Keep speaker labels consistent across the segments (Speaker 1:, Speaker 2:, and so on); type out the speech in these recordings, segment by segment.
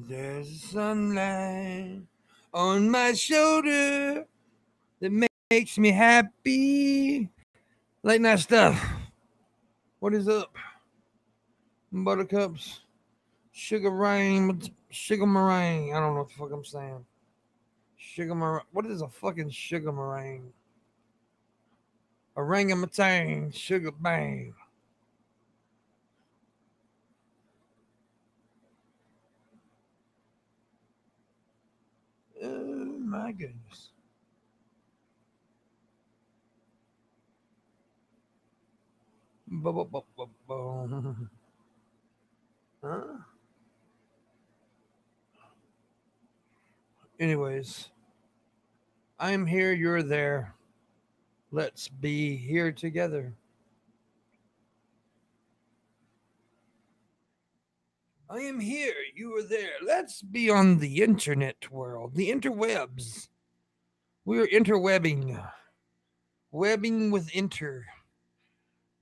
Speaker 1: There's sunlight on my shoulder that makes me happy. Late night stuff. What is up? Buttercups. Sugar rain. Sugar meringue. I don't know what the fuck I'm saying. Sugar meringue. What is a fucking sugar meringue? Orangutan. Sugar bang. Oh my goodness. Huh? Anyways, I'm here, you're there. Let's be here together. I am here, you are there. Let's be on the internet world, the interwebs. We're interwebbing. Webbing with inter.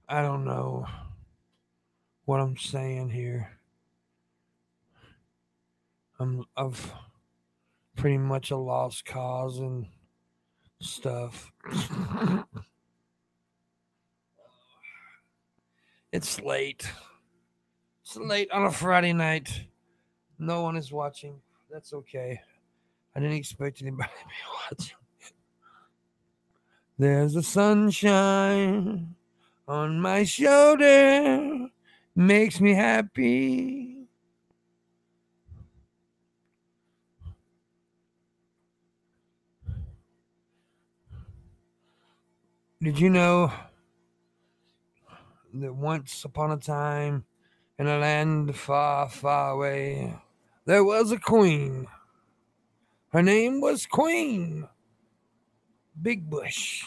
Speaker 1: I don't know what I'm saying here. I've pretty much a lost cause and stuff. It's late. It's late on a Friday night. No one is watching. That's okay. I didn't expect anybody to be watching. There's a sunshine on my shoulder. Makes me happy. Did you know that once upon a time, in a land far, far away, there was a queen. Her name was Queen Big Bush.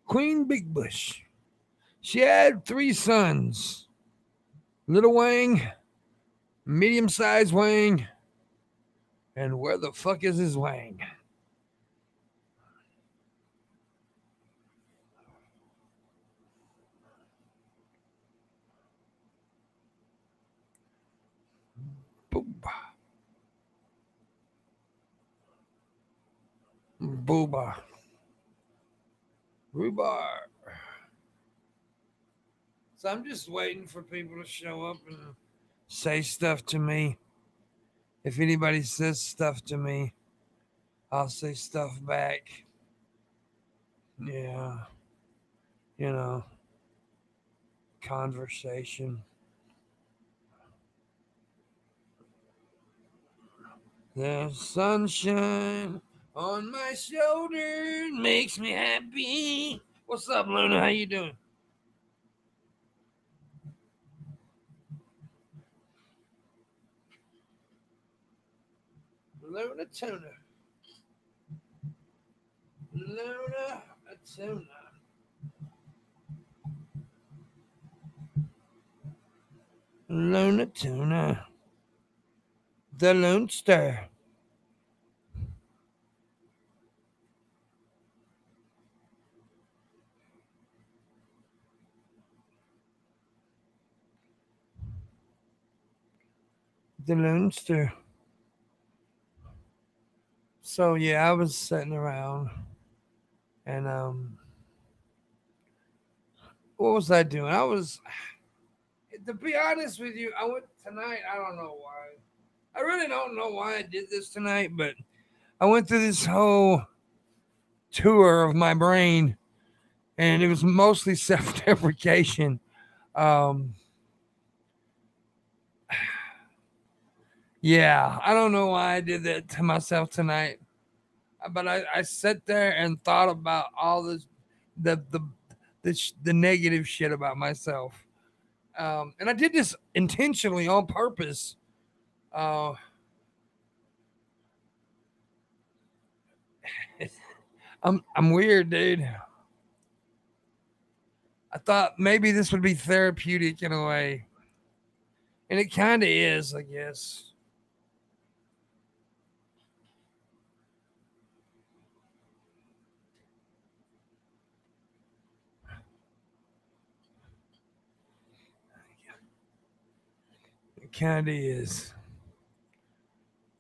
Speaker 1: Queen Big Bush. She had 3 sons. Little Wang, medium-sized Wang, and where the fuck is his Wang? Booba. Booba. Rhubarb. So I'm just waiting for people to show up and say stuff to me. If anybody says stuff to me, I'll say stuff back. Yeah. You know, conversation. There's sunshine on my shoulder. Makes me happy. What's up, Luna? How you doing? Luna Tuna. Luna Tuna. Luna Tuna. The Lone Star. The Lone Star. So yeah, I was sitting around and what was I doing? I was to be honest with you, I went tonight, I don't know why. I really don't know why I did this tonight, but I went through this whole tour of my brain and it was mostly self-deprecation. Um yeah, I don't know why I did that to myself tonight. But I sat there and thought about all this the the negative shit about myself. And I did this intentionally on purpose. Uh, I'm weird, dude. I thought maybe this would be therapeutic in a way, and it kind of is, I guess. It kind of is.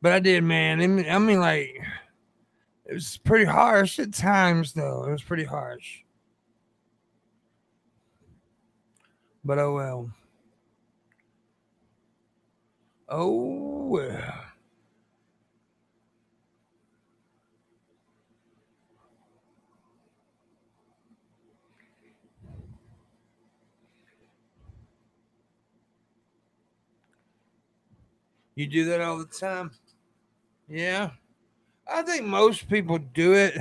Speaker 1: But I did, man. I mean, like, it was pretty harsh at times, though. It was pretty harsh. But oh well. Oh well. You do that all the time? Yeah. I think most people do it,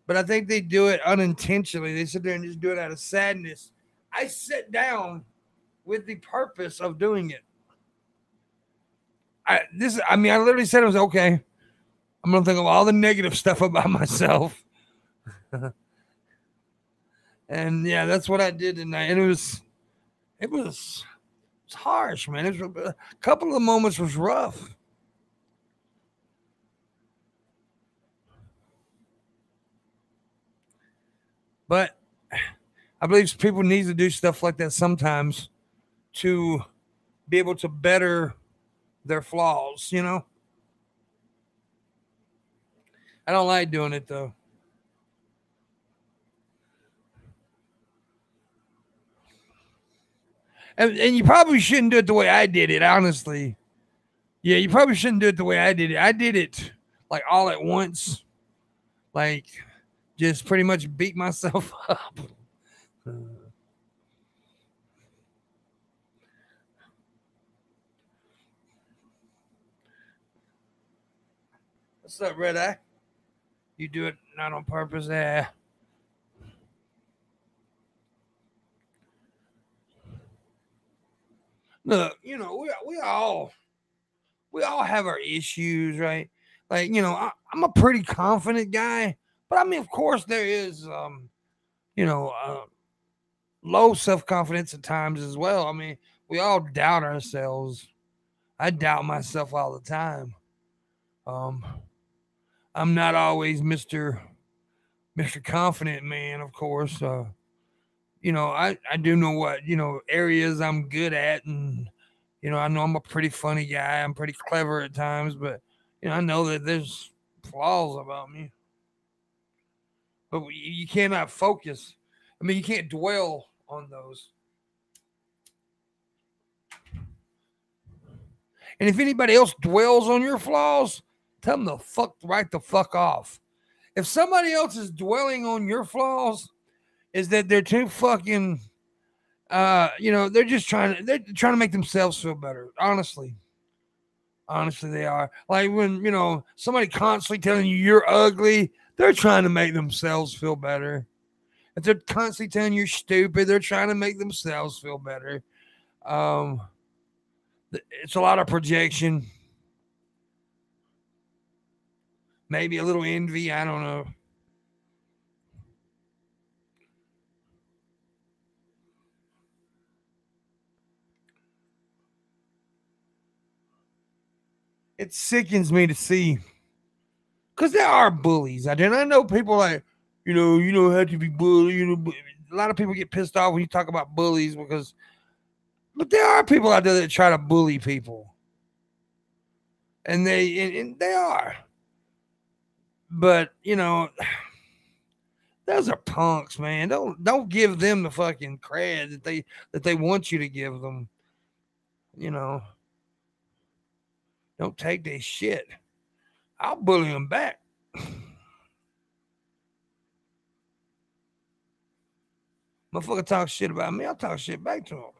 Speaker 1: but I think they do it unintentionally. They sit there and just do it out of sadness. I sit down with the purpose of doing it. I literally said it was okay. I'm gonna think of all the negative stuff about myself. And yeah, that's what I did tonight. And it was harsh, man. A couple of the moments was rough. But I believe people need to do stuff like that sometimes to be able to better their flaws. I don't like doing it though. And you probably shouldn't do it the way I did it, honestly. Yeah, you probably shouldn't do it the way I did it. I did it like all at once, like just pretty much beat myself up. What's up, Red Eye? You do it not on purpose. Look, we all have our issues, right? Like, I'm a pretty confident guy, but I mean, of course, there is, you know, uh, low self confidence at times as well. I mean, we all doubt ourselves. I doubt myself all the time. Um, I'm not always Mister Confident man, of course. I do know what areas I'm good at, and I know I'm a pretty funny guy. I'm pretty clever at times, but I know that there's flaws about me. But you cannot focus. I mean, you can't dwell on those. And if anybody else dwells on your flaws, tell them to right the fuck off. If somebody else is dwelling on your flaws, is that they're too fucking they're trying to make themselves feel better. Honestly they are. Like when somebody constantly telling you you're ugly, they're trying to make themselves feel better. If they're constantly telling you you're stupid, they're trying to make themselves feel better. um it's a lot of projection, maybe a little envy, I don't know. It sickens me to see, because there are bullies out there. And I know people like, you don't have to be bullied. A lot of people get pissed off when you talk about bullies but there are people out there that try to bully people, and they are. But those are punks, man. Don't give them the fucking cred that they want you to give them. You know, don't take their shit. I'll bully them back. Motherfucker talk shit about me, I'll talk shit back to him.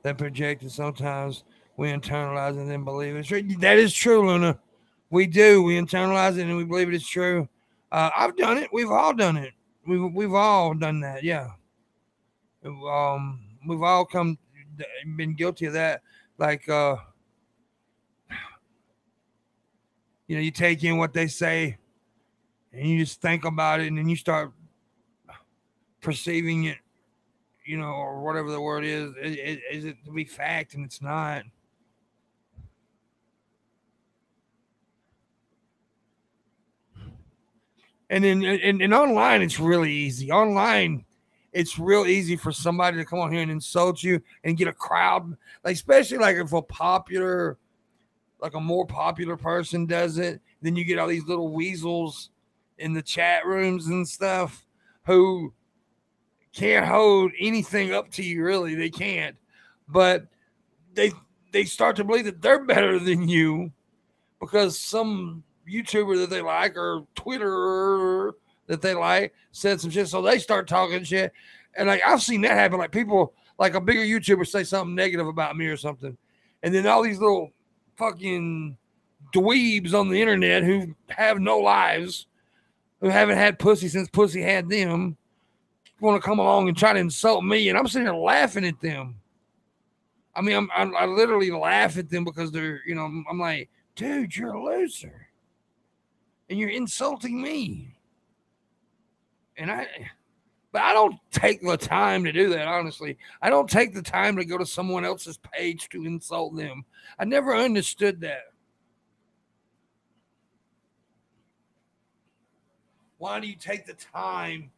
Speaker 1: That projected sometimes we internalize and then believe it's true. That is true, Luna. We do. We internalize it and we believe it is true. I've done it. We've all done it. We've all done that. Yeah. We've all been guilty of that. Like you take in what they say and you just think about it and then you start perceiving it, or whatever the word is it to be fact and it's not. And online it's really easy. Online it's real easy for somebody to come on here and insult you and get a crowd, like especially like if a more popular person does it, then you get all these little weasels in the chat rooms and stuff who can't hold anything up to you. Really, they can't. But they they start to believe that they're better than you because some YouTuber that they like or Twitter that they like said some shit. So they start talking shit. And like I've seen that happen. Like people, like a bigger YouTuber say something negative about me or something. And then all these little fucking dweebs on the internet who have no lives, who haven't had pussy since pussy had them, want to come along and try to insult me. And I'm sitting there laughing at them. I mean, I literally laugh at them because they're, I'm like, dude, you're a loser. And you're insulting me. But I don't take the time to do that, honestly. I don't take the time to go to someone else's page to insult them. I never understood that. Why do you take the time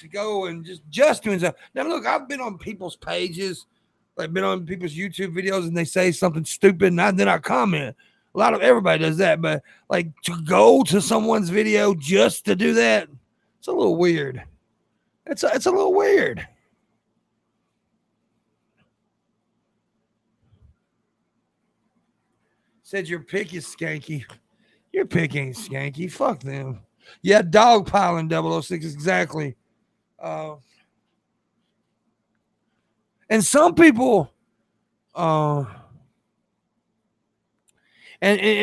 Speaker 1: to go and just do stuff? Now, look, I've been on people's pages, like been on people's YouTube videos, and they say something stupid, and then I comment. A lot of everybody does that, but like to go to someone's video just to do that, it's a little weird. It's a little weird. Said your pick is skanky. Your pick ain't skanky. Fuck them. Yeah, dogpiling 006, exactly. And some people, and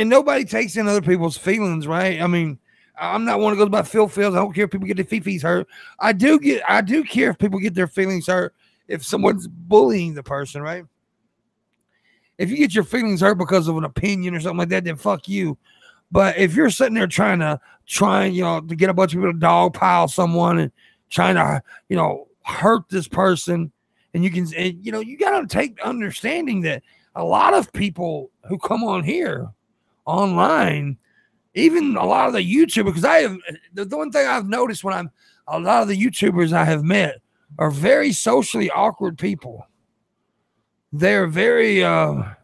Speaker 1: nobody takes in other people's feelings, right? I mean, I'm not one that goes by Phil feels. I don't care if people get their fifis hurt. I do care if people get their feelings hurt if someone's bullying the person, right? If you get your feelings hurt because of an opinion or something like that, then fuck you. But if you're sitting there trying to get a bunch of people to dogpile someone and trying to, hurt this person, and you got to take understanding that a lot of people who come on here online, even a lot of the YouTubers, because the one thing I've noticed when a lot of the YouTubers I have met are very socially awkward people. They're very, a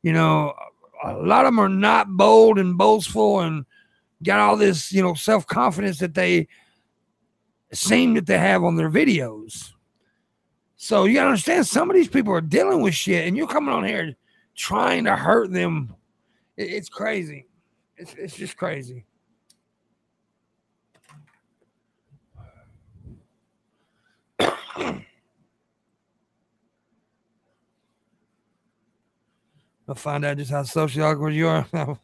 Speaker 1: lot of them are not bold and boastful and got all this, self-confidence that they seem that they have on their videos. So you gotta understand, some of these people are dealing with shit, and you're coming on here trying to hurt them. It's crazy. It's just crazy. I'll find out just how socially awkward you are.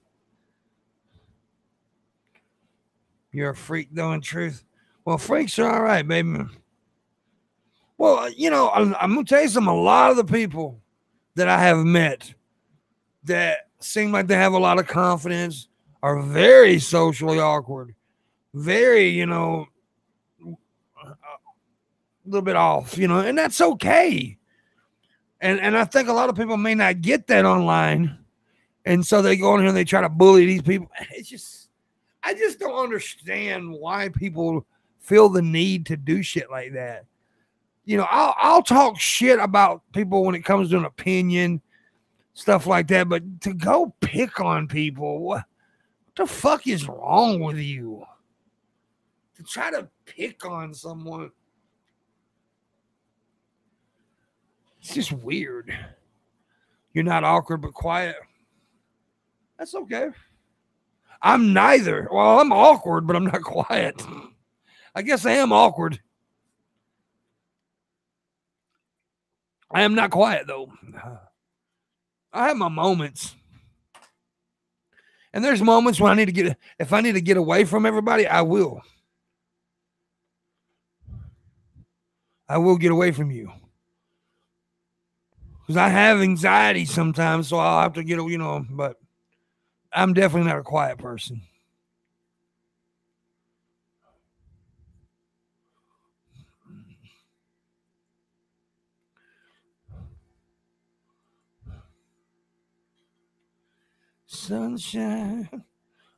Speaker 1: You're a freak, though, in truth. Well, freaks are all right, baby. Well, I'm going to tell you something. A lot of the people that I have met that seem like they have a lot of confidence are very socially awkward. Very, a little bit off, and that's okay. And I think a lot of people may not get that online. And so they go on here and they try to bully these people. I just don't understand why people feel the need to do shit like that. I'll talk shit about people when it comes to an opinion, stuff like that. But to go pick on people, what the fuck is wrong with you? To try to pick on someone, it's just weird. You're not awkward but quiet. That's okay. I'm neither. Well, I'm awkward, but I'm not quiet. I guess I am awkward. I am not quiet, though. I have my moments. And there's moments when if I need to get away from everybody, I will. I will get away from you. Because I have anxiety sometimes, so I'll have to get, but I'm definitely not a quiet person. Sunshine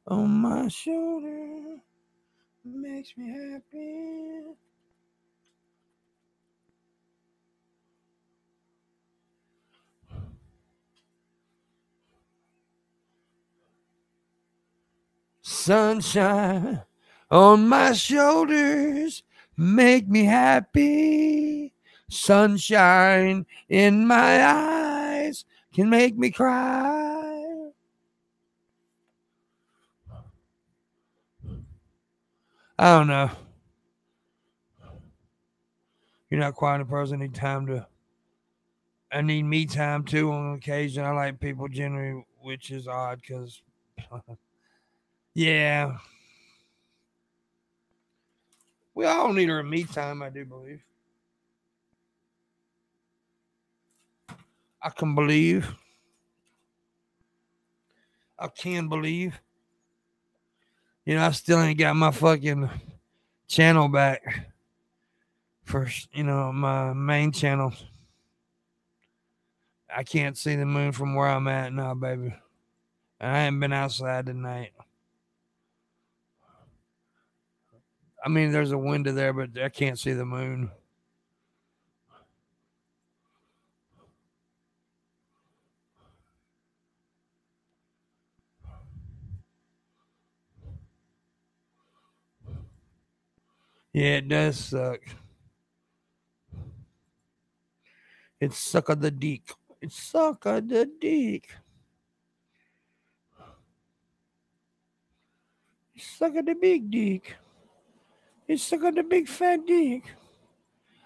Speaker 1: on my shoulder makes me happy. Sunshine on my shoulders make me happy. Sunshine in my eyes can make me cry. I don't know. You're not quite a person. I need time to. I need me time too on occasion. I like people generally, which is odd because, yeah, we all need our me time. I do believe. I can believe. I can believe. I still ain't got my fucking channel back for my main channel. I can't see the moon from where I'm at now, baby. And I haven't been outside tonight. I mean, there's a window there, but I can't see the moon. Yeah, it does suck. It's suck of the dick. It's suck of the dick. It's suck of the big dick. It's suck of the big fat dick.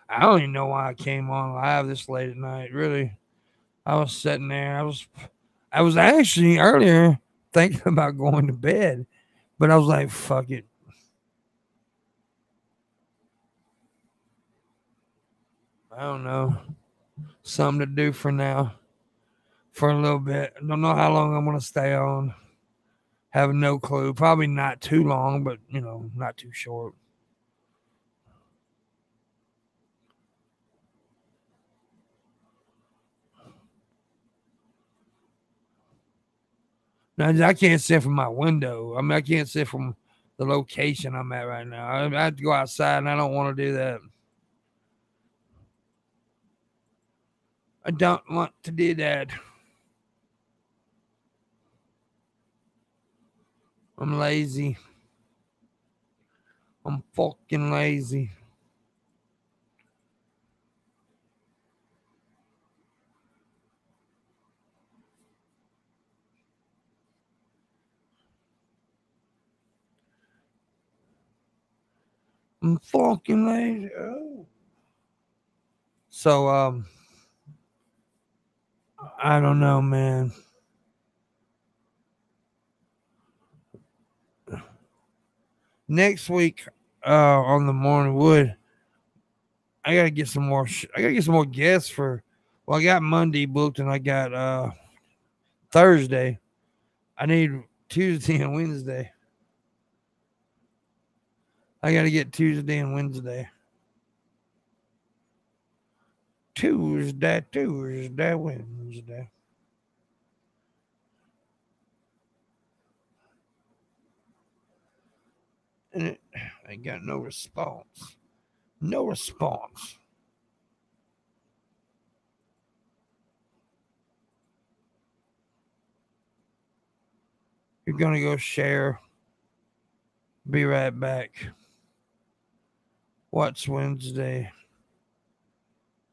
Speaker 1: I don't even know why I came on live this late at night. Really, I was sitting there. I was actually earlier thinking about going to bed, but I was like, fuck it. I don't know. Something to do for now. For a little bit. I don't know how long I'm going to stay on. Have no clue. Probably not too long, but, not too short. Now, I can't sit from my window. I mean, I can't sit from the location I'm at right now. I have to go outside, and I don't want to do that. I don't want to do that. I'm lazy. I'm fucking lazy. I'm fucking lazy. Oh. So, I don't know, man. Next week, on the morning wood, I gotta get some more. I gotta get some more guests for. Well, I got Monday booked, and I got Thursday. I need Tuesday and Wednesday. I gotta get Tuesday and Wednesday. Tuesday, Wednesday. And I got no response. No response. You're gonna go share. Be right back. What's Wednesday?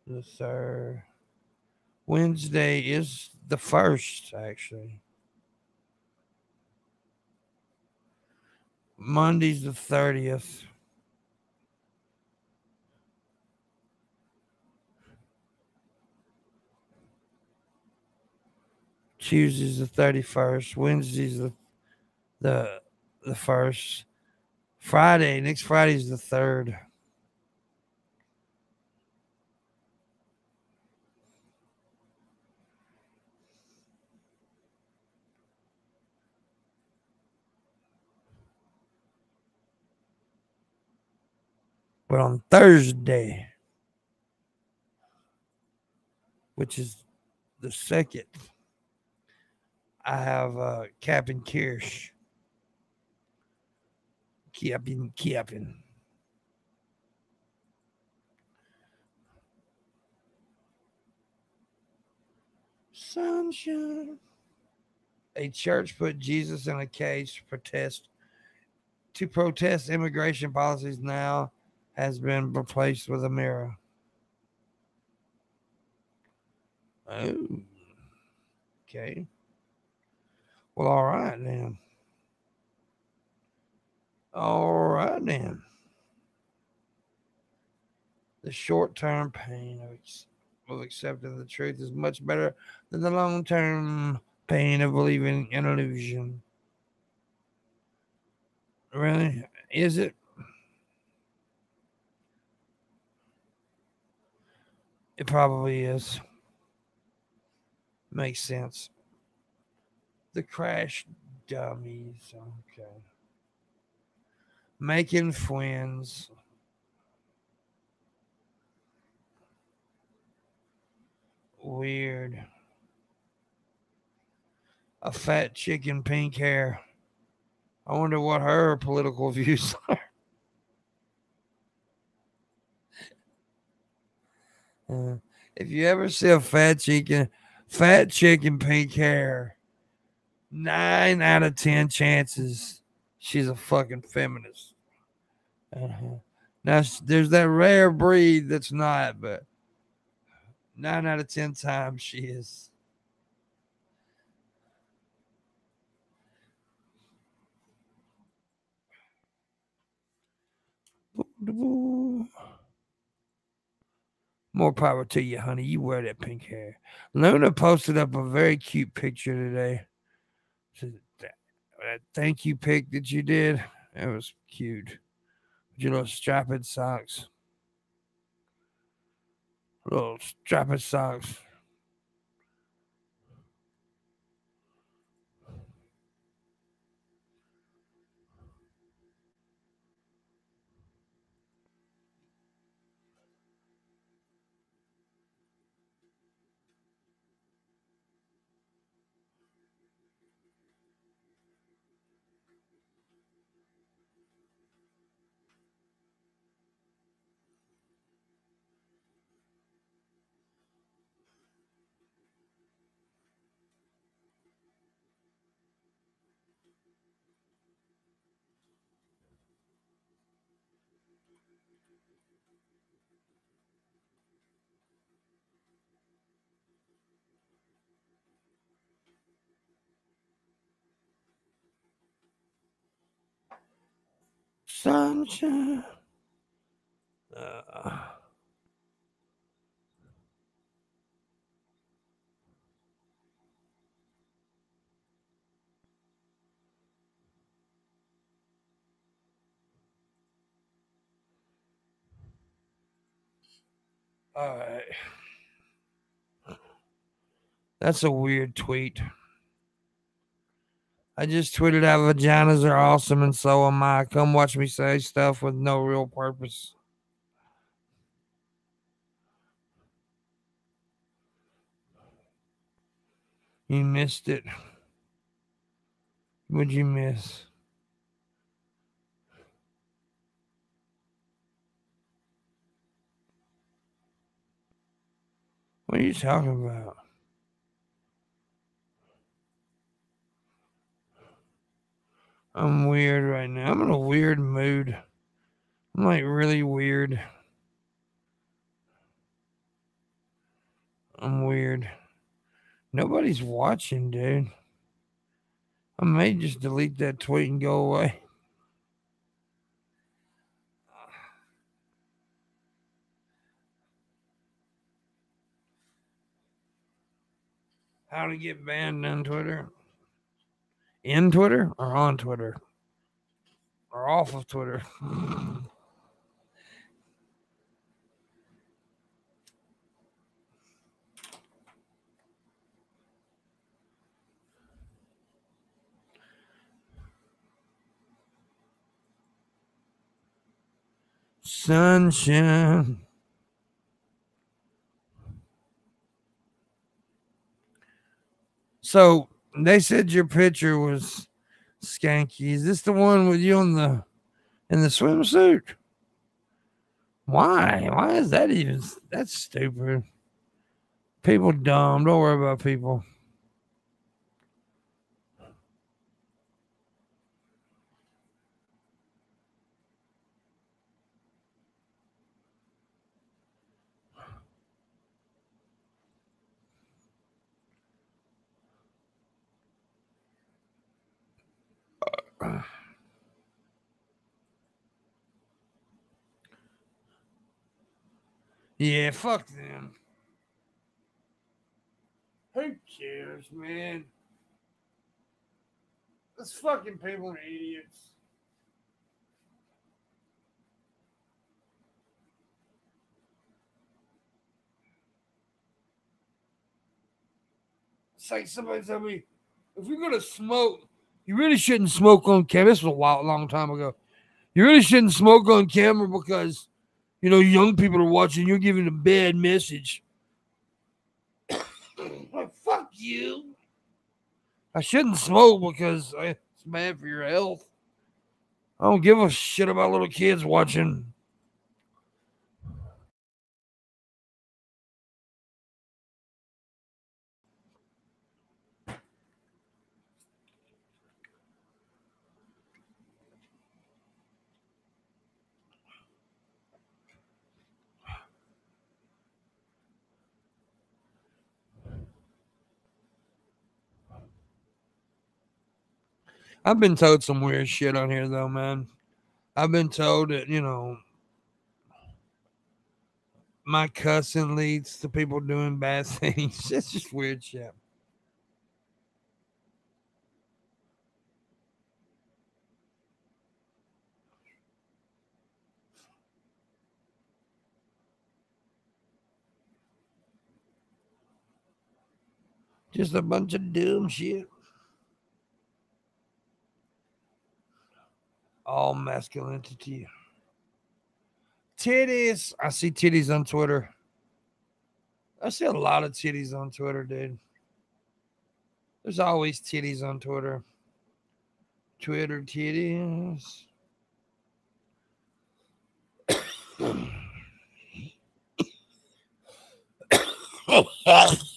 Speaker 1: The third. Wednesday is the first, actually. Monday's the 30th. Tuesday's the 31st. Wednesday's the the first. Next Friday's the third. But on Thursday, which is the second, I have Captain Kirsch. Captain. Sunshine. A church put Jesus in a cage to protest to protest immigration policies now has been replaced with a mirror. Oh, okay. Well, all right then. All right then. The short-term pain of accepting the truth is much better than the long-term pain of believing an illusion. Really? Is it? It probably is. Makes sense. The crash dummies. Okay. Making friends. Weird. A fat chick in pink hair. I wonder what her political views are. If you ever see a fat chick in pink hair, 9 out of 10 chances she's a fucking feminist. Uh-huh. Now there's that rare breed that's not, but 9 out of 10 times she is. More power to you, honey. You wear that pink hair. Luna posted up a very cute picture today. That thank you pic that you did, it was cute. With your little strapped socks. Little strapped socks. Sunshine. Uh, all right. That's a weird tweet. I just tweeted out vaginas are awesome and so am I. Come watch me say stuff with no real purpose. You missed it. What'd you miss? What are you talking about? I'm weird right now. I'm in a weird mood. I'm like really weird. I'm weird. Nobody's watching, dude. I may just delete that tweet and go away. How to get banned on Twitter? In Twitter or on Twitter? Or off of Twitter? Sunshine. So they said your picture was skanky. Is this the one with you on the in the swimsuit? Why? Why is that even? That's stupid. People dumb. Don't worry about people. Yeah, fuck them. Who cares, man? Those fucking people are idiots. It's like somebody told me, if you're gonna smoke, you really shouldn't smoke on camera. This was long time ago. You really shouldn't smoke on camera because young people are watching. You're giving a bad message. Like, fuck you. I shouldn't smoke because it's bad for your health. I don't give a shit about little kids watching. I've been told some weird shit on here though, man. I've been told that my cussing leads to people doing bad things. It's just weird shit. Just a bunch of dumb shit. All masculinity. Titties. I see titties on Twitter. I see a lot of titties on Twitter, dude. There's always titties on Twitter. Twitter titties.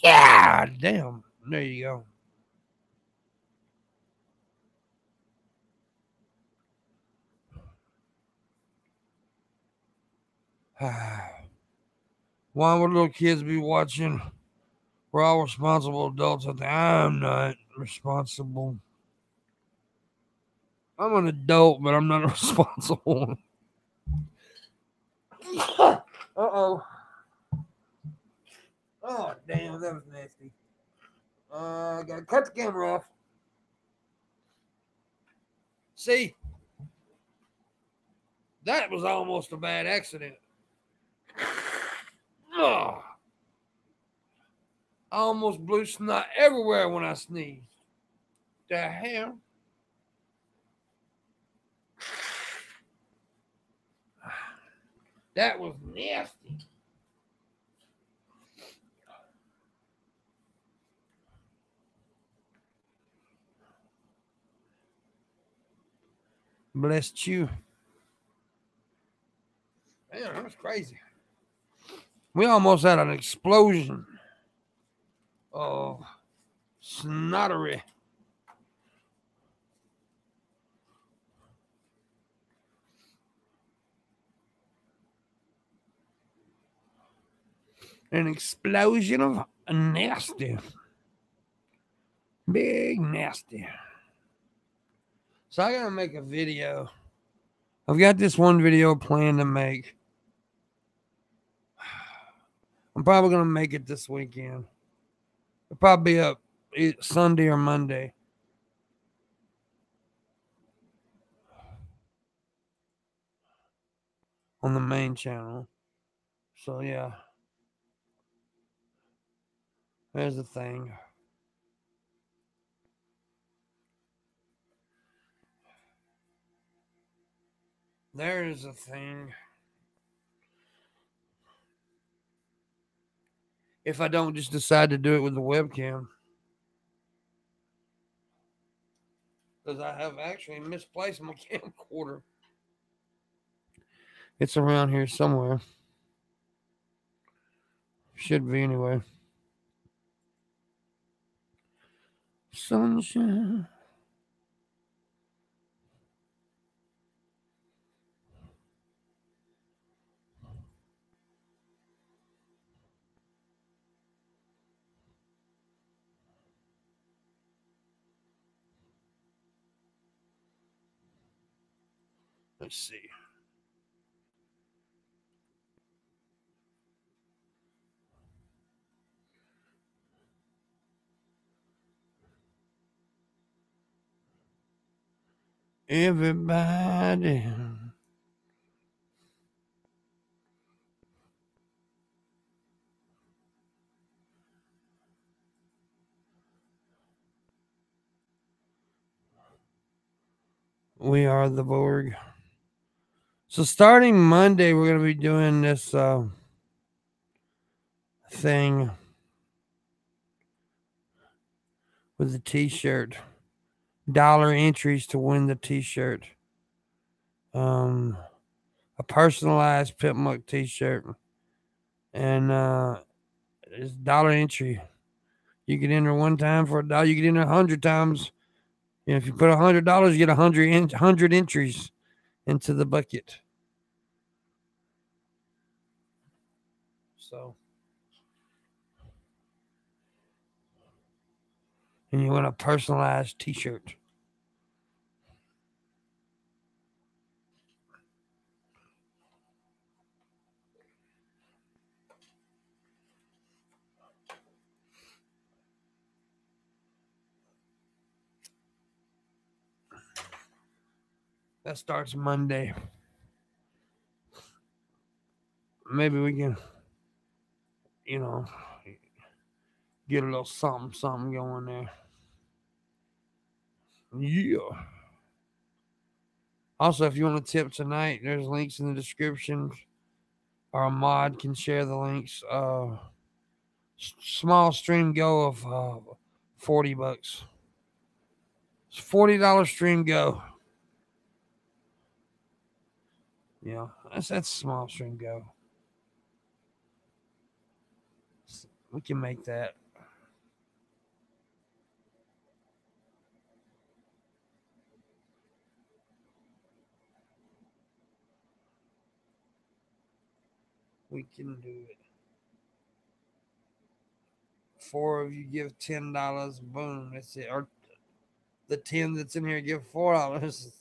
Speaker 1: Yeah, damn. There you go. Why would little kids be watching? We're all responsible adults. I'm not responsible. I'm an adult, but I'm not responsible. Uh-oh. Oh, damn, that was nasty. Gotta cut the camera off. See, that was almost a bad accident. Ugh. I almost blew snot everywhere when I sneezed. The hell? That was nasty. Bless you. Damn, that was crazy. We almost had an explosion of snottery. An explosion of nasty. Big nasty. So I gotta make a video. I've got this one video planned to make. I'm probably gonna make it this weekend. It'll probably be up Sunday or Monday on the main channel. So yeah, there's the thing. There's the thing. If I don't just decide to do it with the webcam, because I have actually misplaced my camcorder. It's around here somewhere. Should be anyway. Sunshine. Let's see. Everybody. We are the Borg. So starting Monday, we're going to be doing this thing with the T-shirt. Dollar entries to win the T-shirt. A personalized Pimpmunk T-shirt, and it's dollar entry. You can enter one time for $1. You can enter 100 times. And if you put $100, you get 100 entries into the bucket. So, and you want a personalized T-shirt. That starts Monday. Maybe we can, get a little something going there. Yeah. Also, if you want to tip tonight, there's links in the description. Or a mod can share the links. Small stream go of $40. It's $40 stream go. Yeah, that's small stream go. We can make that. We can do it. 4 of you give $10. Boom, that's it. Or the 10 that's in here give $4.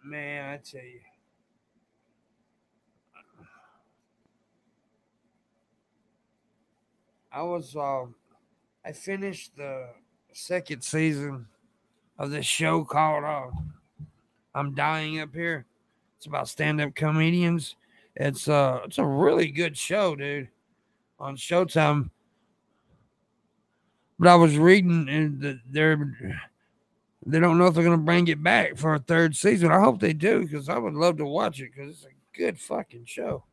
Speaker 1: Man, I tell you. I finished the second season of this show called I'm Dying Up Here. It's about stand-up comedians. It's a really good show, dude, on Showtime. But I was reading and they don't know if they're gonna bring it back for a third season. I hope they do because I would love to watch it because it's a good fucking show.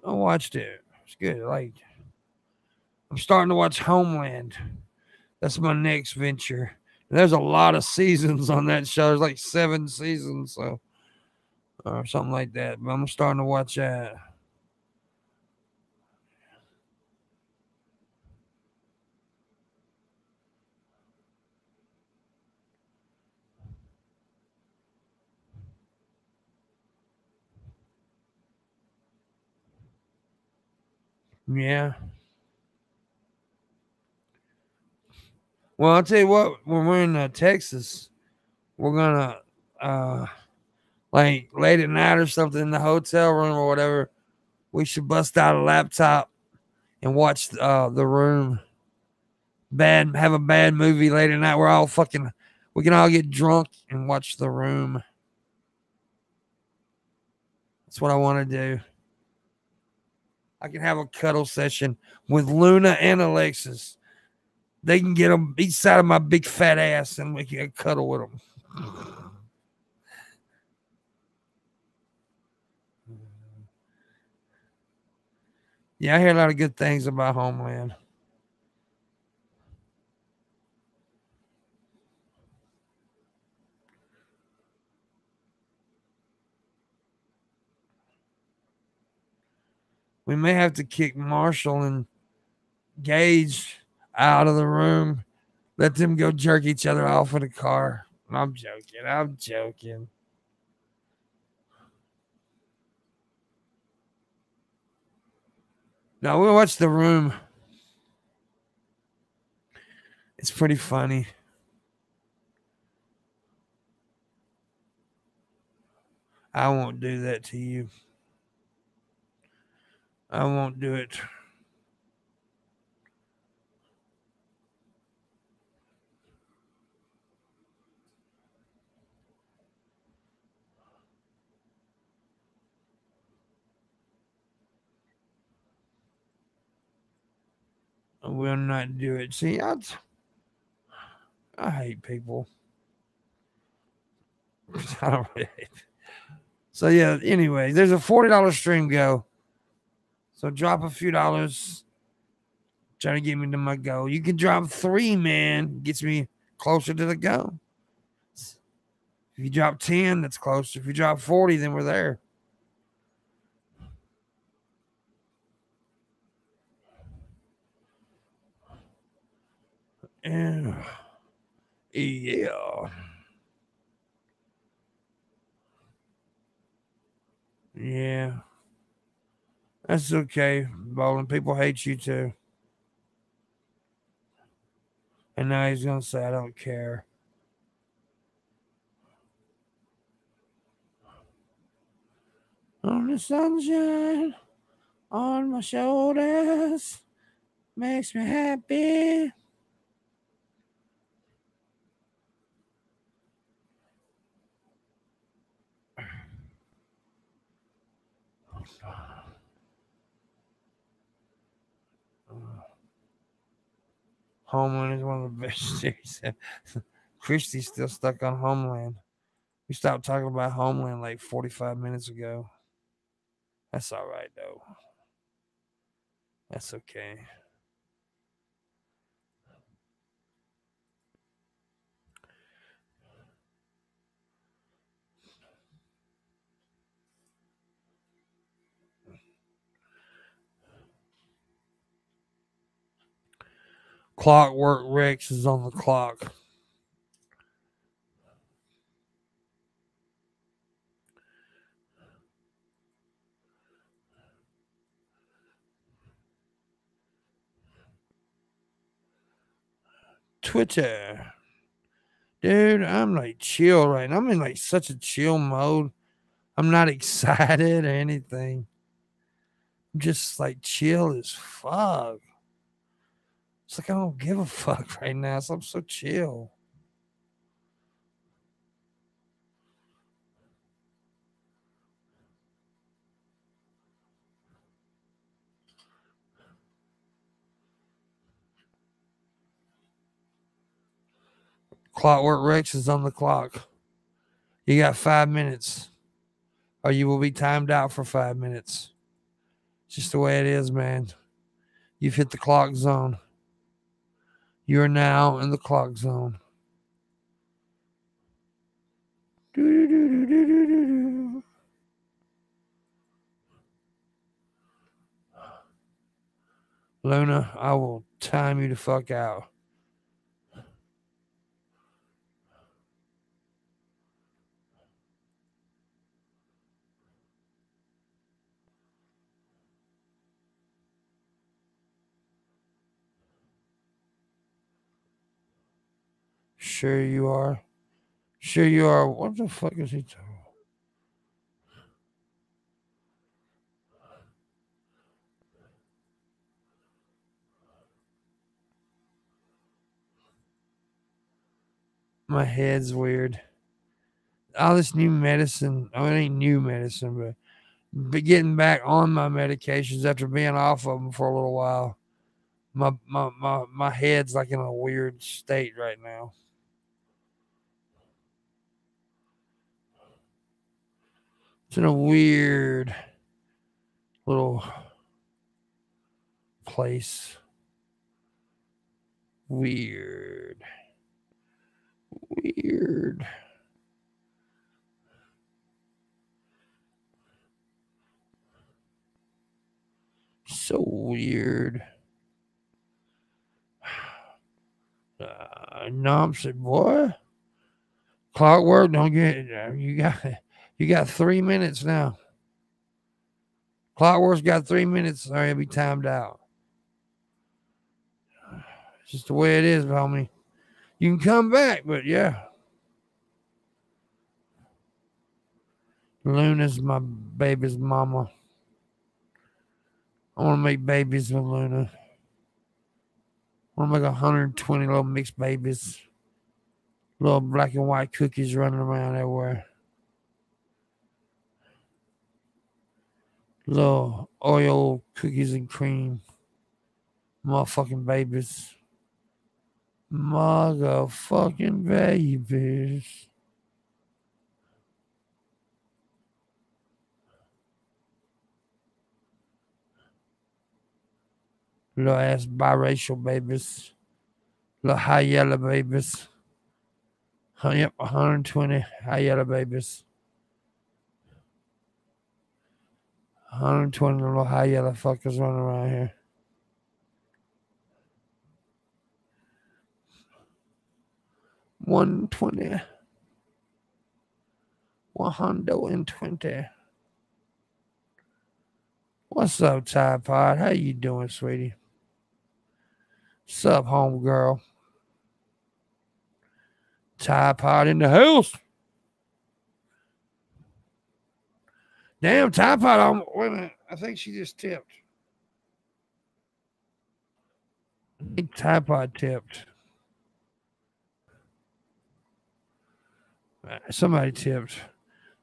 Speaker 1: I watched it. It's good. I'm starting to watch Homeland. That's my next venture. There's a lot of seasons on that show. There's like 7 seasons, so or something like that. But I'm starting to watch that. Yeah. Well, I'll tell you what. When we're in Texas, we're gonna like late at night or something in the hotel room or whatever. We should bust out a laptop and watch The Room. Have a bad movie late at night. We can all get drunk and watch The Room. That's what I want to do. I can have a cuddle session with Luna and Alexis. They can get them each side of my big fat ass and we can cuddle with them. Yeah, I hear a lot of good things about Homeland. We may have to kick Marshall and Gage out of the room. Let them go jerk each other off in the car. I'm joking. I'm joking. No, we'll watch The Room. It's pretty funny. I won't do that to you. I won't do it. I will not do it. See, I hate people. I don't really hate. So yeah. Anyway, there's a $40 stream go. So drop a few dollars. Trying to get me to my goal. You can drop 3, man. Gets me closer to the goal. If you drop 10, that's close. If you drop 40, then we're there. And yeah. Yeah. That's okay, Bowling. People hate you too. And now he's going to say, I don't care. On the sunshine, on my shoulders, makes me happy. Homeland is one of the best series. Christy's still stuck on Homeland. We stopped talking about Homeland like 45 minutes ago. That's all right, though. That's okay. Clockwork Rex is on the clock. Twitter. Dude, I'm like chill right now. I'm in like such a chill mode. I'm not excited or anything. I'm just like chill as fuck. It's like I don't give a fuck right now. So I'm so chill. Clockwork Rex is on the clock. You got 5 minutes, or you will be timed out for 5 minutes. It's just the way it is, man. You've hit the clock zone. You are now in the clock zone. Luna, I will time you the fuck out. Sure you are. Sure you are. What the fuck is he talking? My head's weird. All this new medicine. I mean, it ain't new medicine, but getting back on my medications after being off of them for a little while. My head's like in a weird state right now. It's in a weird little place. Weird. Weird. So weird. Nom said, boy, Clockwork, don't get you got 3 minutes now. Clockwork's got 3 minutes or he'll be timed out. It's just the way it is, homie. You can come back, but yeah. Luna's my baby's mama. I want to make babies with Luna. I want to make 120 little mixed babies. Little black and white cookies running around everywhere. Little Oreo cookies and cream. Motherfucking babies. Motherfucking babies. Little ass biracial babies. Little high yellow babies. Yep, 120 high yellow babies. 120 little high yellow fuckers running around here. $120. $120. What's up, Tide Pod? How you doing, sweetie? What's up, homegirl? Tide Pod in the house. Damn, Tide Pod. Wait a minute. I think she just tipped. I think Tide Pod tipped. Somebody tipped.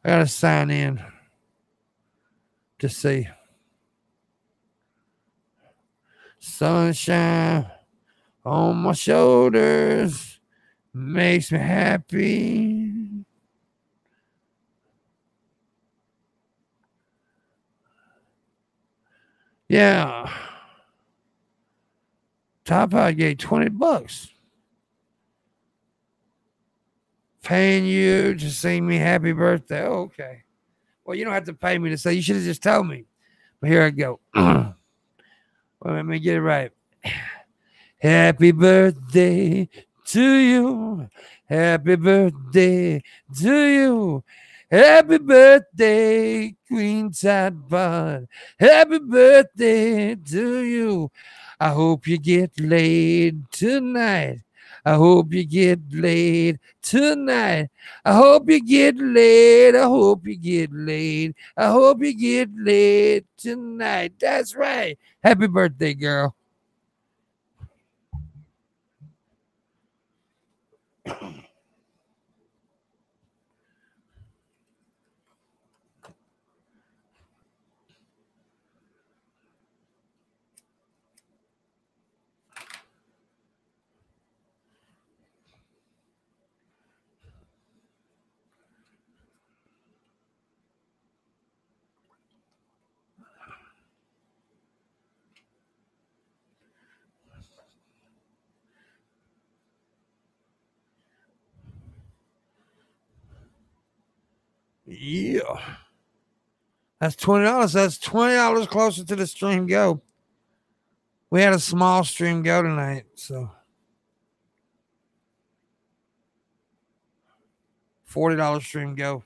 Speaker 1: I gotta sign in to see. Sunshine on my shoulders makes me happy. Yeah. Top Pod gave $20. Paying you to sing me happy birthday. Oh, okay. Well, you don't have to pay me to say. You should have just told me. But here I go. Well, let me get it right. Happy birthday to you. Happy birthday to you. Happy birthday, Queen Tide Pod. Happy birthday to you. I hope you get laid tonight. I hope you get laid tonight. I hope you get laid. I hope you get laid. I hope you get laid tonight. That's right. Happy birthday, girl. Yeah. That's $20. That's $20 closer to the stream go. We had a small stream go tonight, so $40 stream go.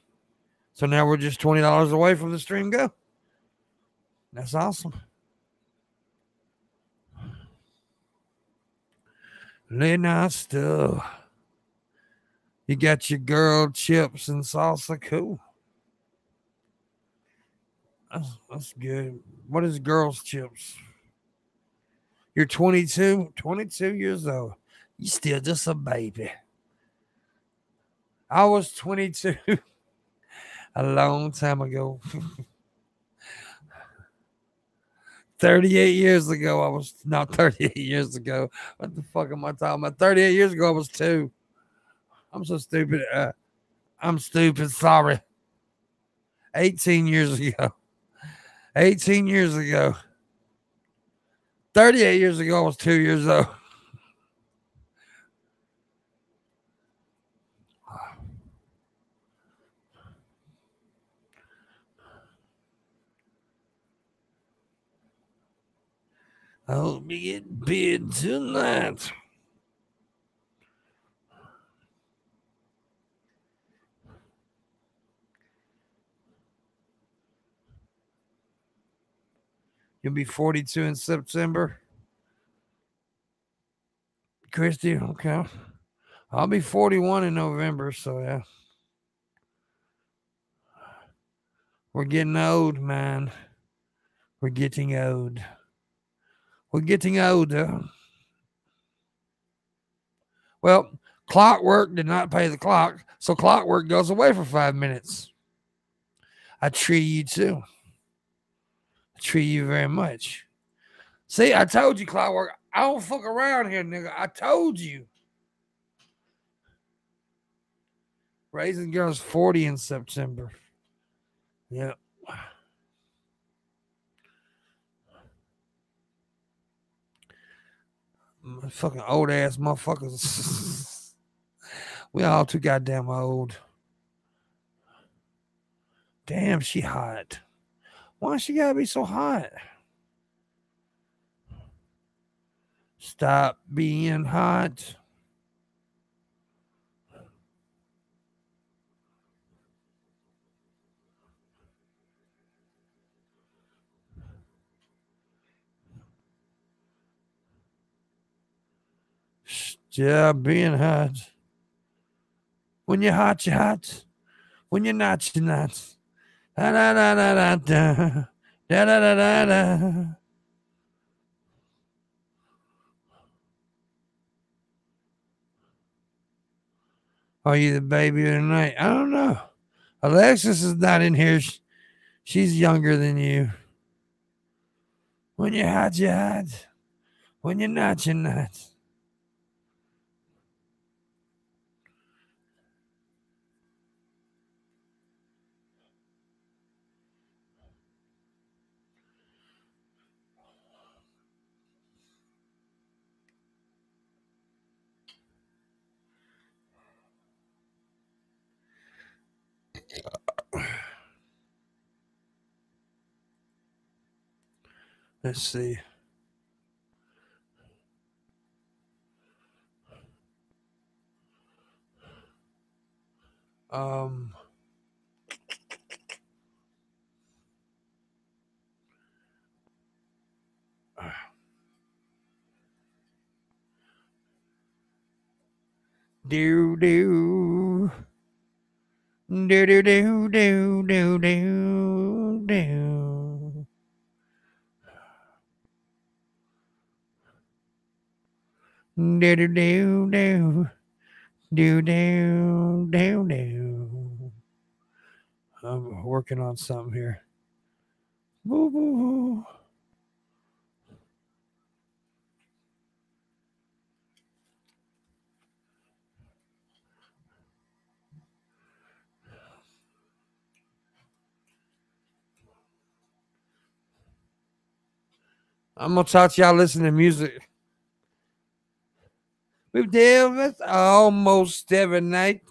Speaker 1: So now we're just $20 away from the stream go. That's awesome. Late night stuff. You got your girl chips and salsa. Cool. That's good. What is girls chips? You're 22? 22 years old. You still just a baby. I was 22 a long time ago. 38 years ago, I was not 38 years ago. What the fuck am I talking about? 38 years ago, I was 2. I'm so stupid. I'm stupid. Sorry. 18 years ago. 18 years ago. 38 years ago, I was 2 years old. I hope you get bid tonight. You'll be 42 in September. Christy, okay. I'll be 41 in November, so yeah. We're getting old, man. We're getting old. We're getting older. Well, clockwork did not pay the clock, so clockwork goes away for 5 minutes. I treat you too. I treat you very much. See, I told you, clockwork. I don't fuck around here, nigga. I told you. Raisin Girl's 40 in September. Yep. Fucking old ass motherfuckers. We all too goddamn old. Damn, she hot. Why she gotta be so hot? Stop being hot. Stop being hot. When you're hot, you're hot. When you're not, you're not. Da da da da da da. Da da da da da. Are you the baby of the night? I don't know. Alexis is not in here. She's younger than you. When you're hot, you're hot. When you're not, you're not. Let's see. Um, do do do do do do do do do. Do do do do do do do do. I'm working on something here. Boo boo. I'm gonna talk to y'all listening to music. We've dealt with almost every night.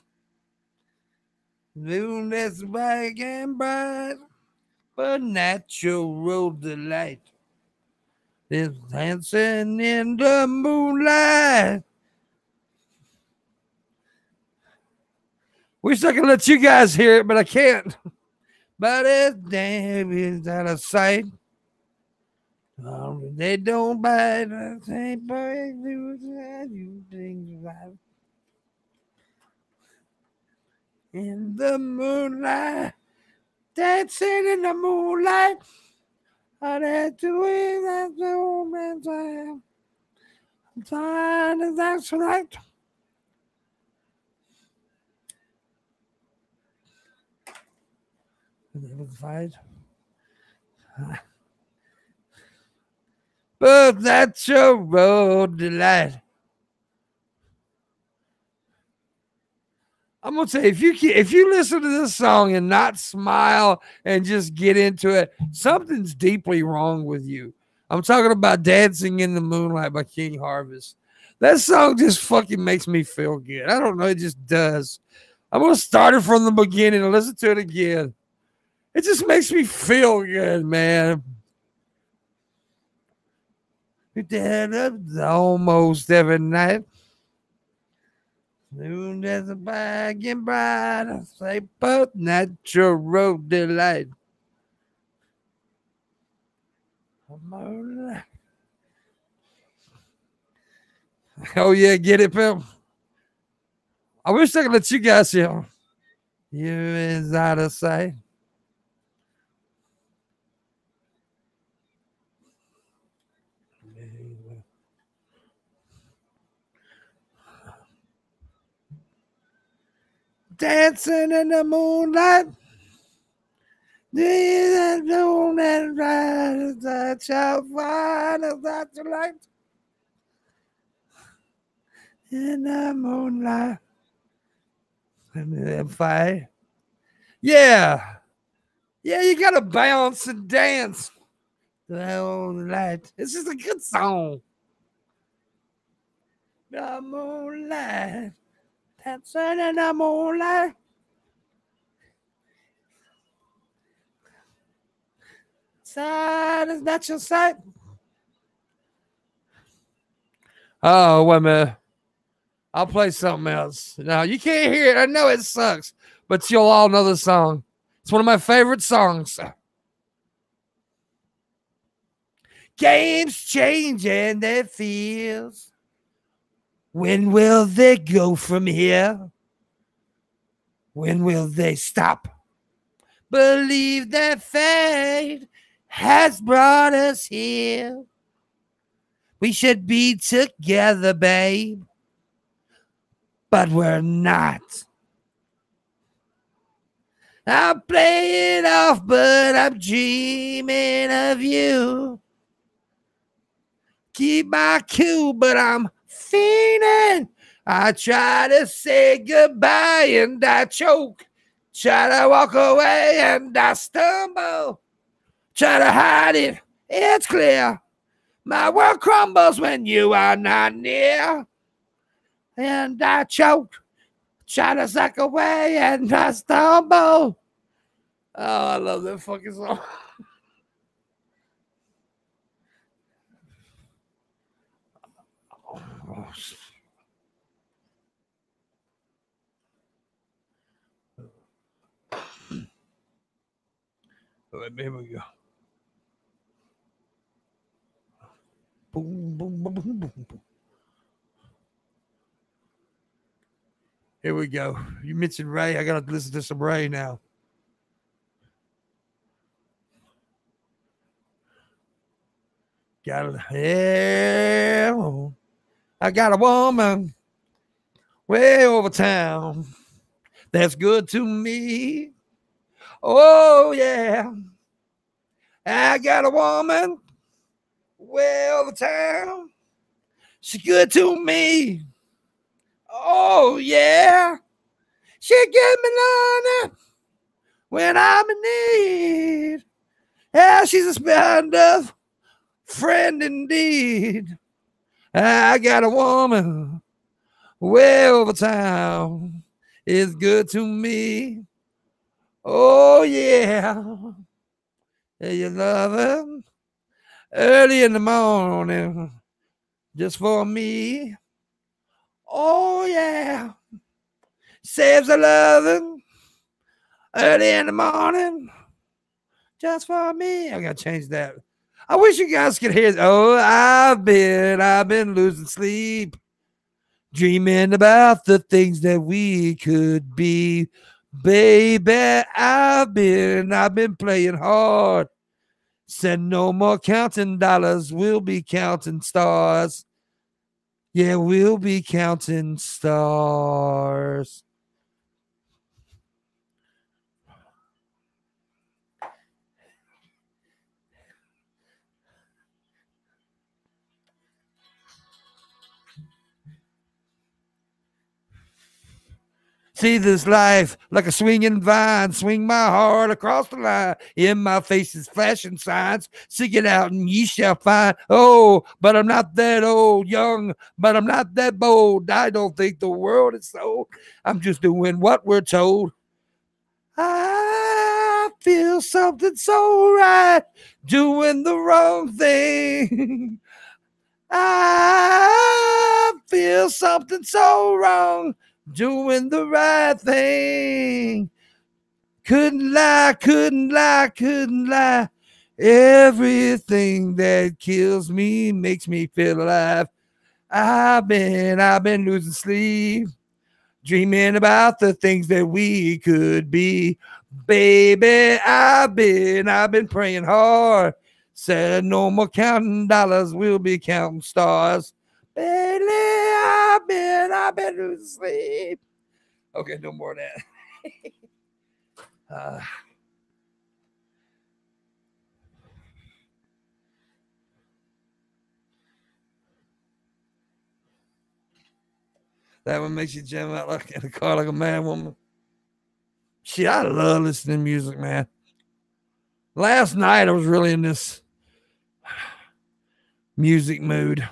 Speaker 1: Moon that's black and bright, but natural road delight. There's dancing in the moonlight. Wish I could let you guys hear it, but I can't. But it's damn is out of sight. They don't bite. The same boy do things right. In the moonlight, dancing in the moonlight. I had to wait that the old man's time. I'm tired of that's right. Fight. But that's your road delight. I'm gonna say if you listen to this song and not smile and just get into it, something's deeply wrong with you. I'm talking about "Dancing in the Moonlight" by King Harvest. That song just fucking makes me feel good. I don't know, it just does. I'm gonna start it from the beginning and listen to it again. It just makes me feel good, man. Almost every night. Soon as a bag and bright, I say, but natural delight. Oh yeah, get it, Pimp. I wish I could let you guys hear. You is out of sight. Dancing in the moonlight. The moon and rise that shall find us that you light. In the moonlight. And then fight. Yeah. Yeah, you gotta bounce and dance. The moonlight. It's just a good song. The moonlight. Dancing in the moonlight. Side is not your sight. Oh, wait a minute. I'll play something else. Now, you can't hear it. I know it sucks, but you'll all know the song. It's one of my favorite songs. Games changing their fields. When will they go from here? When will they stop? Believe that fate has brought us here. We should be together, babe, but we're not. I'm playing off, but I'm dreaming of you. Keep my cool, but I'm fiending. I try to say goodbye and I choke. Try to walk away and I stumble. Try to hide it, it's clear. My world crumbles when you are not near. And I choke. Try to suck away and I stumble. Oh, I love that fucking song. Here we go. Boom, boom, boom, boom, boom, boom. Here we go. You mentioned Ray. I got to listen to some Ray now. Yeah. I got a woman way over town that's good to me. Oh, yeah. I got a woman way over town. She's good to me. Oh, yeah. She give me money when I'm in need. Yeah, she's a splendid friend indeed. I got a woman way over town. It's good to me. Oh, yeah. You love her early in the morning just for me. Oh, yeah. Saves a loving early in the morning just for me. I got to change that. I wish you guys could hear. Oh, I've been losing sleep, dreaming about the things that we could be. Baby, I've been playing hard. Said no more counting dollars, we'll be counting stars. Yeah, we'll be counting stars. See this life like a swinging vine, swing my heart across the line. In my face is flashing signs. Seek it out and ye shall find. Oh, but I'm not that old, young, but I'm not that bold. I don't think the world is sold. I'm just doing what we're told. I feel something so right, doing the wrong thing. I feel something so wrong, doing the right thing. Couldn't lie, couldn't lie, couldn't lie. Everything that kills me makes me feel alive. I've been losing sleep, dreaming about the things that we could be. Baby, I've been praying hard. Said no more counting dollars, we'll be counting stars. Baby, I've been losing sleep. Okay, no more of that. That one makes you jam out like in the car like a mad woman. Shit, I love listening to music, man. Last night I was really in this music mood.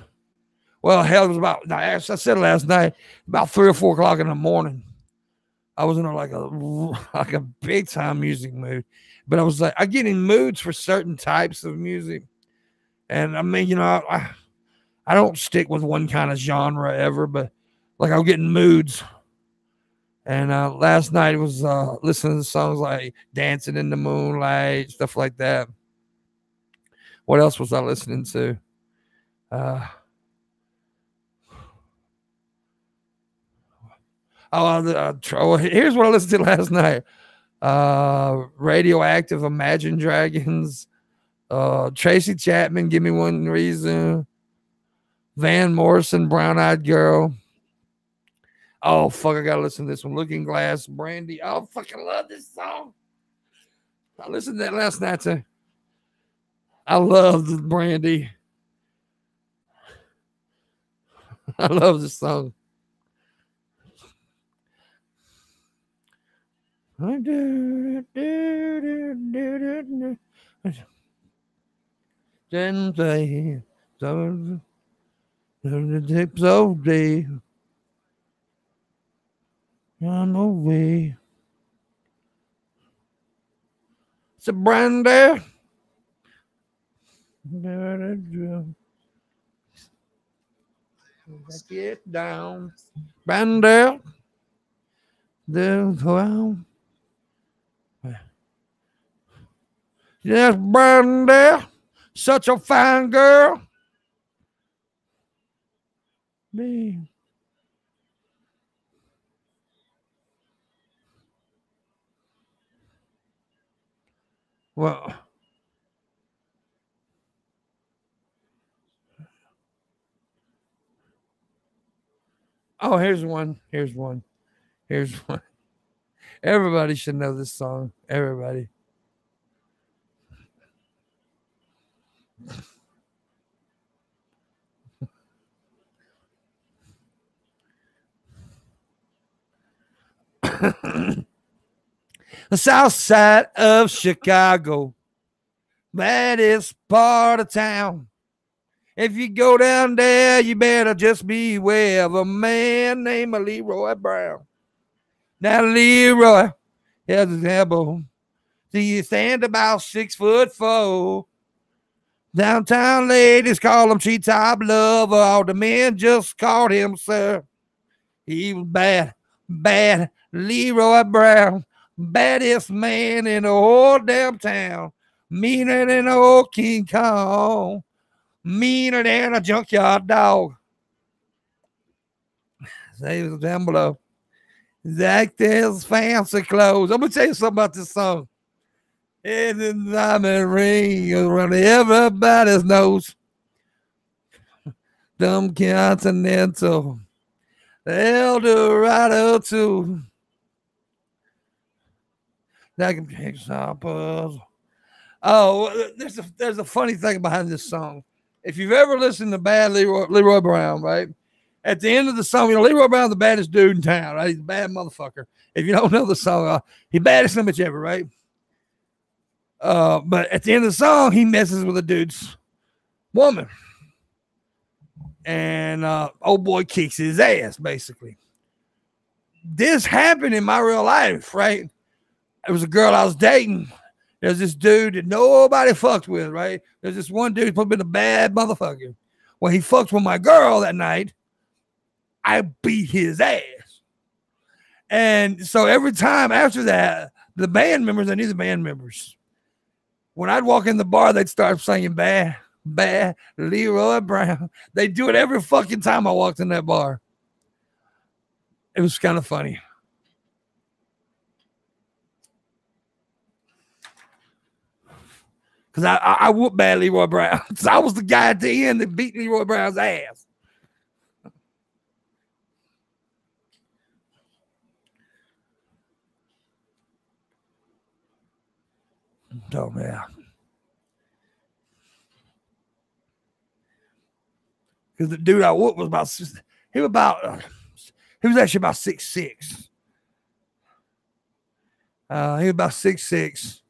Speaker 1: Well, hell, it was about, as I said last night, about 3 or 4 o'clock in the morning. I was in like a big time music mood. But I was like, I get in moods for certain types of music. And I mean, I don't stick with one kind of genre ever, but like I'll get in moods. And last night it was listening to songs like Dancing in the Moonlight, stuff like that. What else was I listening to? Here's what I listened to last night. Radioactive, Imagine Dragons, Tracy Chapman, Give Me One Reason, Van Morrison, Brown Eyed Girl. Oh, fuck, I gotta listen to this one. Looking Glass, Brandy. Oh, fucking love this song. I listened to that last night too. I love the Brandy. I love this song. Then say the tips of day. On away. It's a Brandy. Get down. Brandy. Well. Yes, Brandy. Such a fine girl. Me. Well, oh, here's one. Everybody should know this song. Everybody. The south side of Chicago, baddest part of town. If you go down there, you better just beware of a man named Leroy Brown. Now, Leroy has his elbow. He stand about 6'4". Downtown ladies call him treetop lover. All the men just called him sir. He was bad. Leroy Brown, baddest man in the whole damn town. Meaner than old King Kong. Meaner than a junkyard dog. Say it was down below. Zach Tell's fancy clothes. I'm gonna tell you something about this song. And the diamond ring around everybody's nose. Dumb Continental. El Dorado too. That can be examples. Oh, there's a funny thing behind this song. If you've ever listened to Bad Leroy Brown, right? At the end of the song, Leroy Brown's the baddest dude in town, right? He's a bad motherfucker. If you don't know the song, he's baddest son bitch ever, right? But at the end of the song, he messes with a dude's woman. And old boy kicks his ass, basically. This happened in my real life, right? It was a girl I was dating. There's this dude that nobody fucked with, right? There's this one dude who's been a bad motherfucker. When he fucked with my girl that night, I beat his ass. And so every time after that, the band members, I knew the band members. When I'd walk in the bar, they'd start singing "Bad, Bad Leroy Brown." They'd do it every fucking time I walked in that bar. It was kind of funny. Because I whooped Bad Leroy Brown. So I was the guy at the end that beat Leroy Brown's ass. Oh, man. Because the dude I whooped was about, he was actually about 6'6". He was about 6'6".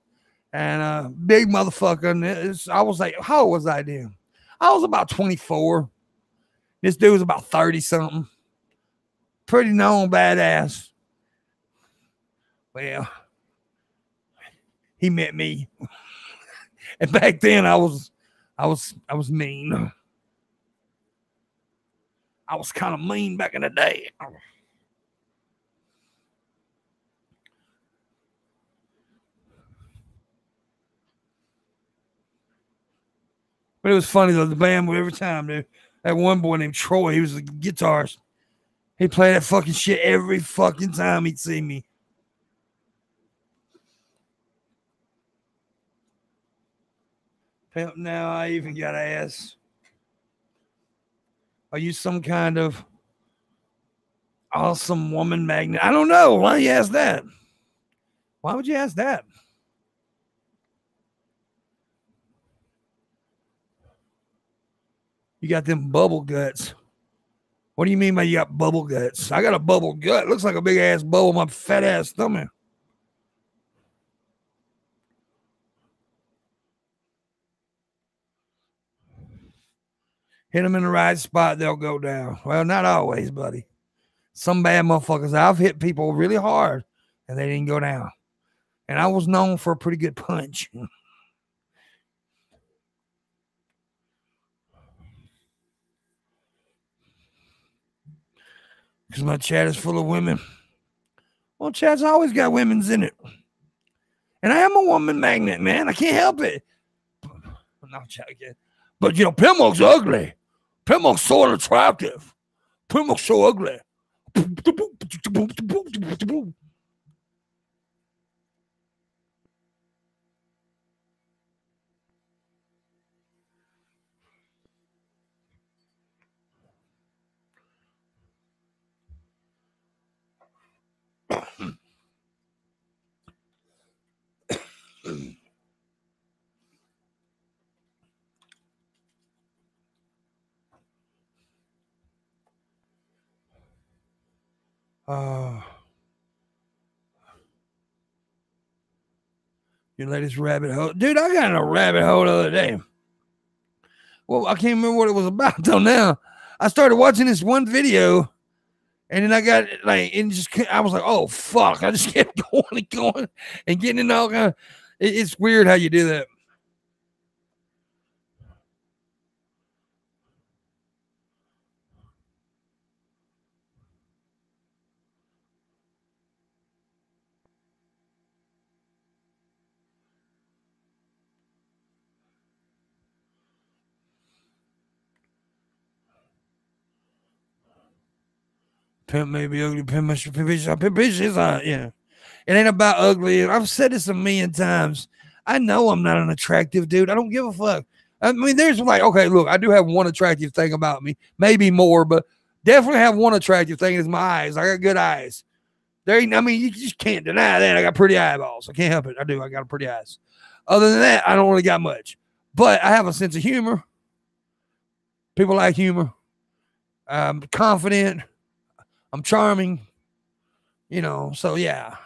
Speaker 1: And big motherfucker. And I was like, how old was I then? I was about 24. This dude was about 30 something. Pretty known badass. Well, he met me. And back then I was mean. I was kind of mean back in the day. But it was funny though, the band every time, dude. That one boy named Troy, he was the guitarist. He played that fucking shit every fucking time he'd see me. Now I even gotta ask, are you some kind of awesome woman magnet? I don't know. Why you ask that? Why would you ask that? You got them bubble guts. What do you mean by you got bubble guts? I got a bubble gut. Looks like a big ass bubble in my fat ass stomach. Hit them in the right spot, they'll go down. Well, not always, buddy. Some bad motherfuckers. I've hit people really hard and they didn't go down. And I was known for a pretty good punch. Because my chat is full of women. Well, chat's always got women's in it. And I am a woman magnet, man. I can't help it. No, chat again. But, Pimpmunk's ugly. Pimpmunk's so unattractive. Pimpmunk's so ugly. Your latest rabbit hole. Dude, I got in a rabbit hole the other day. Well, I can't remember what it was about till now. I started watching this one video, and then I got I was like, oh, fuck. I just kept going and going and getting in all kind of, it's weird how you do that. Pimp may be ugly, pimp is yeah. It ain't about ugly. I've said this a million times. I know I'm not an attractive dude. I don't give a fuck. I mean, there's okay, look, I do have one attractive thing about me, maybe more, but definitely have one attractive thing is my eyes. I got good eyes. You just can't deny that. I got pretty eyeballs. I can't help it. I do. I got pretty eyes. Other than that, I don't really got much. But I have a sense of humor. People like humor. I'm confident. I'm charming. So yeah.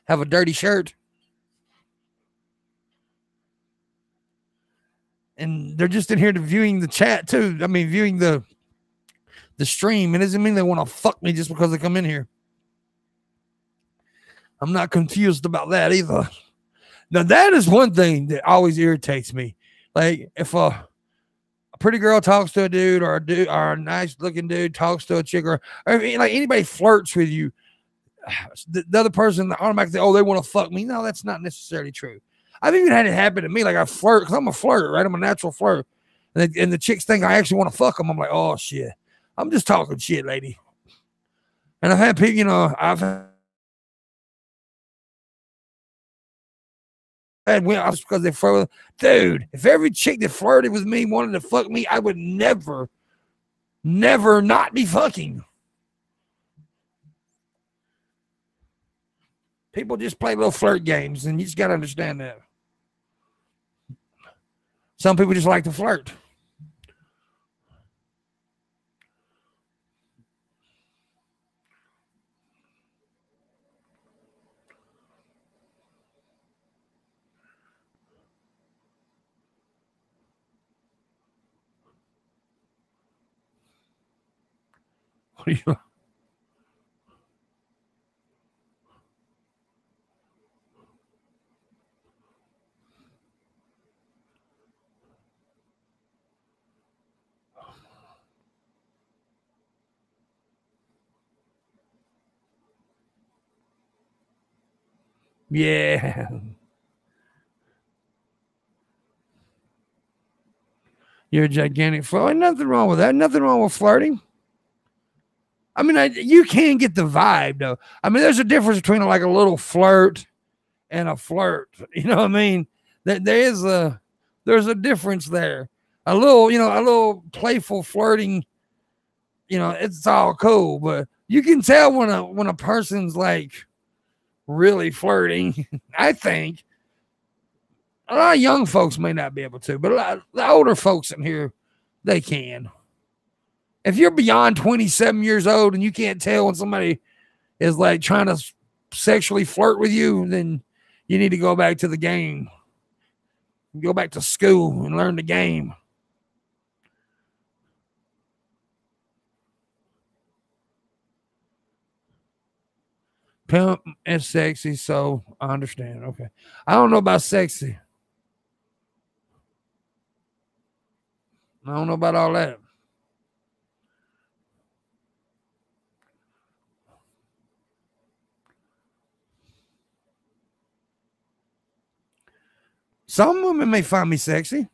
Speaker 1: Have a dirty shirt. And they're just in here to viewing the chat too. I mean, viewing the stream. It doesn't mean they want to fuck me just because they come in here. I'm not confused about that either. Now, that is one thing that always irritates me. Like, if a pretty girl talks to a dude, or a nice looking dude talks to a chick, or anybody flirts with you, the other person automatically, oh, they want to fuck me. No, that's not necessarily true. I've even had it happen to me. Like I flirt, because I'm a flirt, right? I'm a natural flirt. And the chicks think I actually want to fuck them. I'm like, oh, shit. I'm just talking shit, lady. And I've had people, I've had women because they flirt. Dude, if every chick that flirted with me wanted to fuck me, I would never not be fucking. People just play little flirt games, and you just got to understand that. Some people just like to flirt. What are you? Yeah. You're a gigantic flirt. Ain't nothing wrong with that. Nothing wrong with flirting. I mean, you can get the vibe, though. I mean, there's a difference between like a little flirt and a flirt. You know what I mean? There's a difference there. A little playful flirting, it's all cool, but you can tell when a person's like really flirting. I think a lot of young folks may not be able to, but a lot of the older folks in here, they can. If you're beyond 27 years old and you can't tell when somebody is like trying to sexually flirt with you, then you need to go back to the game. Go back to school and learn the game. Pimp is sexy, so I understand. Okay. I don't know about sexy. I don't know about all that. Some women may find me sexy.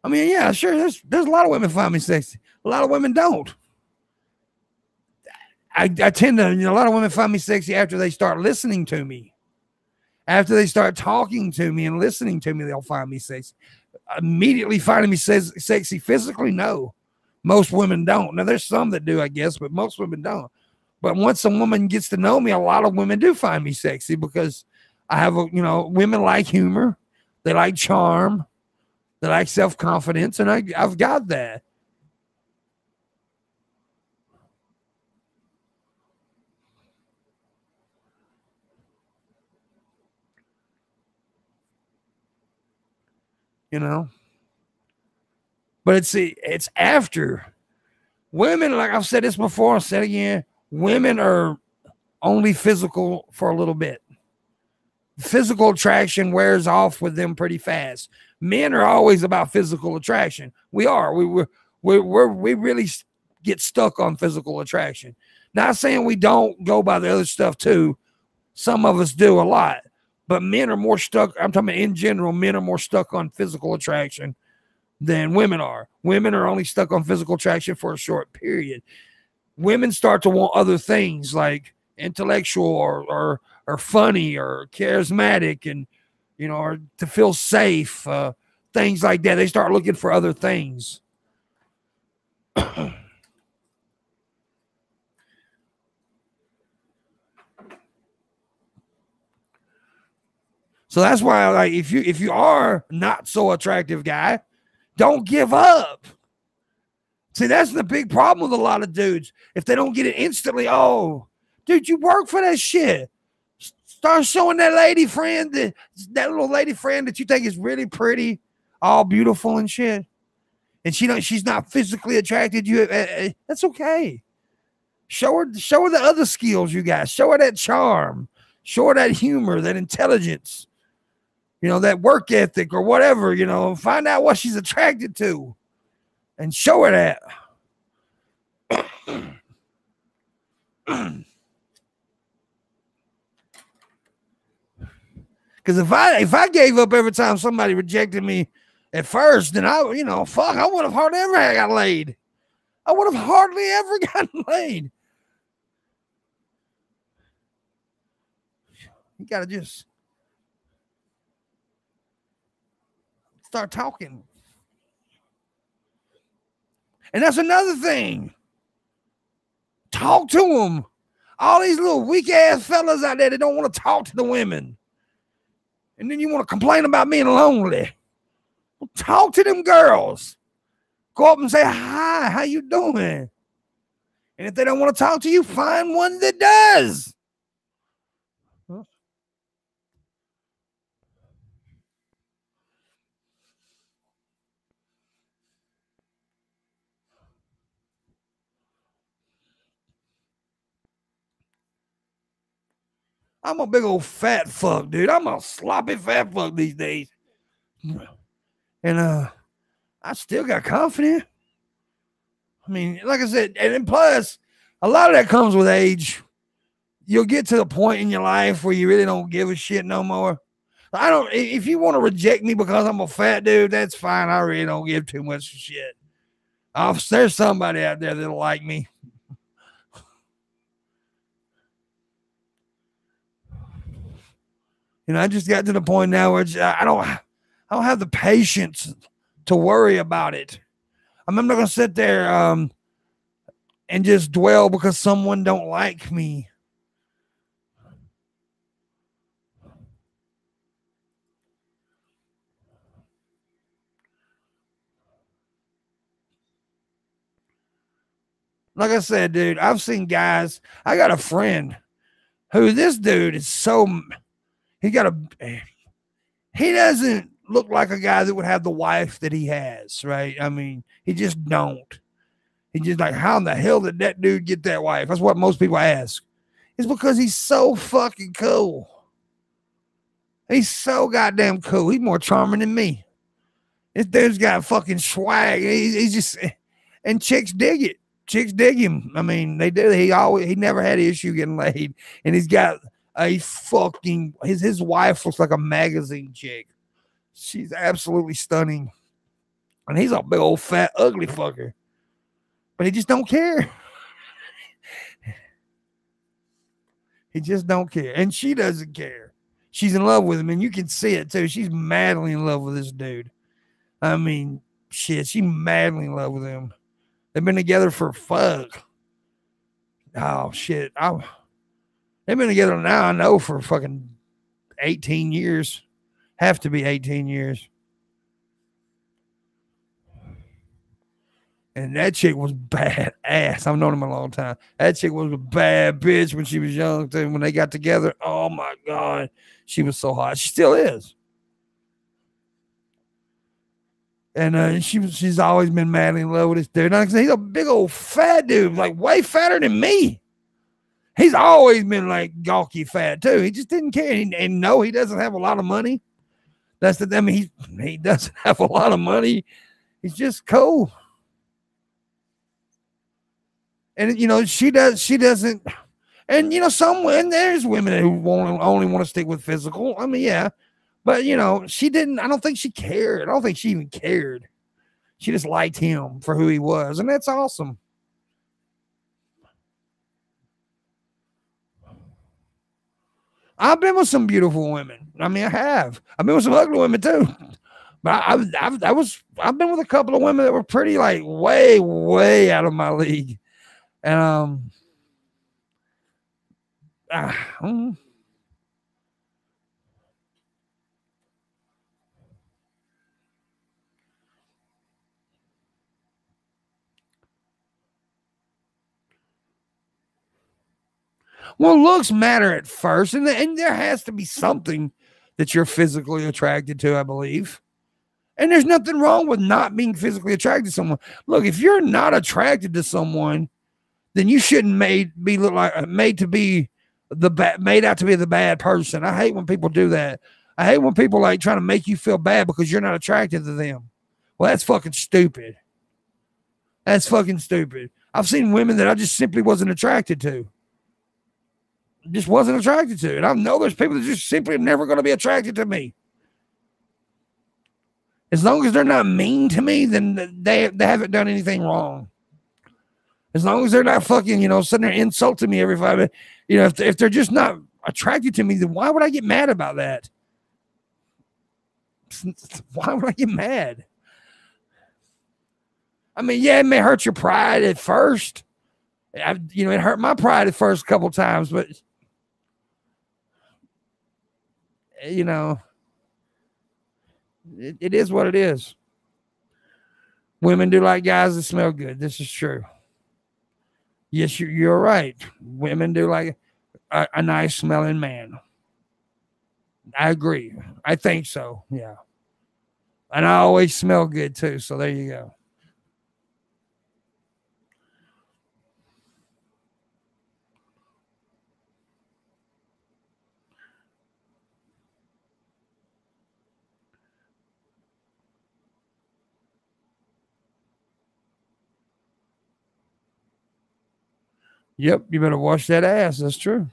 Speaker 1: I mean, yeah, sure. There's a lot of women find me sexy. A lot of women don't. I tend to, a lot of women find me sexy after they start listening to me. After they start talking to me and listening to me, they'll find me sexy. Immediately finding me sexy physically, no. Most women don't. Now, there's some that do, I guess, but most women don't. But once a woman gets to know me, a lot of women do find me sexy because I have, women like humor. They like charm. They like self-confidence, and I've got that. You know, but it's after women. Like I've said this before, I'll say it again. Women are only physical for a little bit. Physical attraction wears off with them pretty fast. Men are always about physical attraction. We are. We really get stuck on physical attraction. Not saying we don't go by the other stuff too. Some of us do a lot, but men are more stuck. I'm talking about in general, men are more stuck on physical attraction than women are. Women are only stuck on physical attraction for a short period. Women start to want other things like intellectual or funny or charismatic and, or to feel safe, things like that. They start looking for other things. So that's why, like, if you are not so attractive guy, don't give up. See, that's the big problem with a lot of dudes. If they don't get it instantly, oh, dude, you work for that shit. Start showing that lady friend, that little lady friend that you think is really pretty, all beautiful and shit, and she's not physically attracted to you. That's okay. Show her the other skills you got. Show her that charm. Show her that humor, that intelligence. That work ethic or whatever. Find out what she's attracted to, and show her that. Because if I gave up every time somebody rejected me at first, then I would have hardly ever got laid. I would have hardly ever gotten laid. You got to just start talking. And that's another thing. Talk to them. All these little weak ass fellas out there that don't want to talk to the women. And then you want to complain about being lonely. Well, talk to them girls. Go up and say, hi, how you doing? And if they don't want to talk to you, find one that does. I'm a big old fat fuck, dude. I'm a sloppy fat fuck these days. And I still got confidence. I mean, like I said, and then plus, a lot of that comes with age. You'll get to the point in your life where you really don't give a shit no more. If you want to reject me because I'm a fat dude, that's fine. I really don't give too much shit. There's somebody out there that'll like me. I just got to the point now where I don't have the patience to worry about it. I'm not going to sit there and just dwell because someone don't like me. Like I said, dude, I've seen guys. I got a friend who this dude is so. He doesn't look like a guy that would have the wife that he has, right? I mean, he just don't. He just like, how in the hell did that dude get that wife? That's what most people ask. It's because he's so fucking cool. He's so goddamn cool. He's more charming than me. This dude's got fucking swag. He's just, and chicks dig it. Chicks dig him. I mean, they do. He never had an issue getting laid, and he's got a fucking his wife looks like a magazine chick. She's absolutely stunning, and he's a big old fat ugly fucker, but he just don't care. He just don't care, and she doesn't care. She's in love with him, and you can see it too. She's madly in love with this dude. I mean, shit, she's madly in love with him. They've been together for fuck. Oh shit. They've been together now, I know, for fucking 18 years. Have to be 18 years. And that chick was bad ass. I've known him a long time. That chick was a bad bitch when she was young. When they got together, oh my God. She was so hot. She still is. And she's always been madly in love with this dude. He's a big old fat dude, like way fatter than me. He's always been like gawky fat too. He just didn't care. And no, he doesn't have a lot of money. He doesn't have a lot of money. He's just cool. And she doesn't. And there's women who only want to stick with physical. I mean, yeah. But, she didn't, I don't think she cared. I don't think she even cared. She just liked him for who he was. And that's awesome. I've been with some beautiful women. I mean, I have. I've been with some ugly women too. But I've been with a couple of women that were pretty like way, way out of my league. And well, looks matter at first, and there has to be something that you're physically attracted to, I believe. And there's nothing wrong with not being physically attracted to someone. Look, if you're not attracted to someone, then you shouldn't made out to be the bad person. I hate when people do that. I hate when people like trying to make you feel bad because you're not attracted to them. Well, that's fucking stupid. That's fucking stupid. I've seen women that I just simply wasn't attracted to. just wasn't attracted to. And I know there's people that just simply never going to be attracted to me. As long as they're not mean to me, then they haven't done anything wrong. As long as they're not fucking, sitting there insulting me every 5 minutes, if they're just not attracted to me, then why would I get mad about that? Why would I get mad? I mean, yeah, it may hurt your pride at first. It hurt my pride at first a couple times, but it is what it is. Women do like guys that smell good. This is true. Yes, you're right. Women do like a nice smelling man. I agree. I think so. Yeah. And I always smell good too. So there you go. Yep. You better wash that ass. That's true.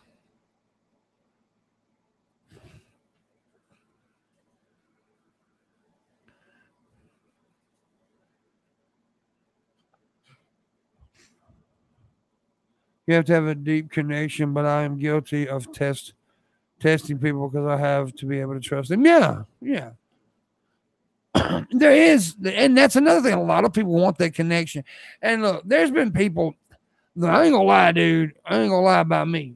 Speaker 1: You have to have a deep connection, but I am guilty of testing people because I have to be able to trust them. Yeah, yeah. There is, and that's another thing. A lot of people want that connection. And look, there's been people. Look, I ain't gonna lie, dude. I ain't gonna lie about me.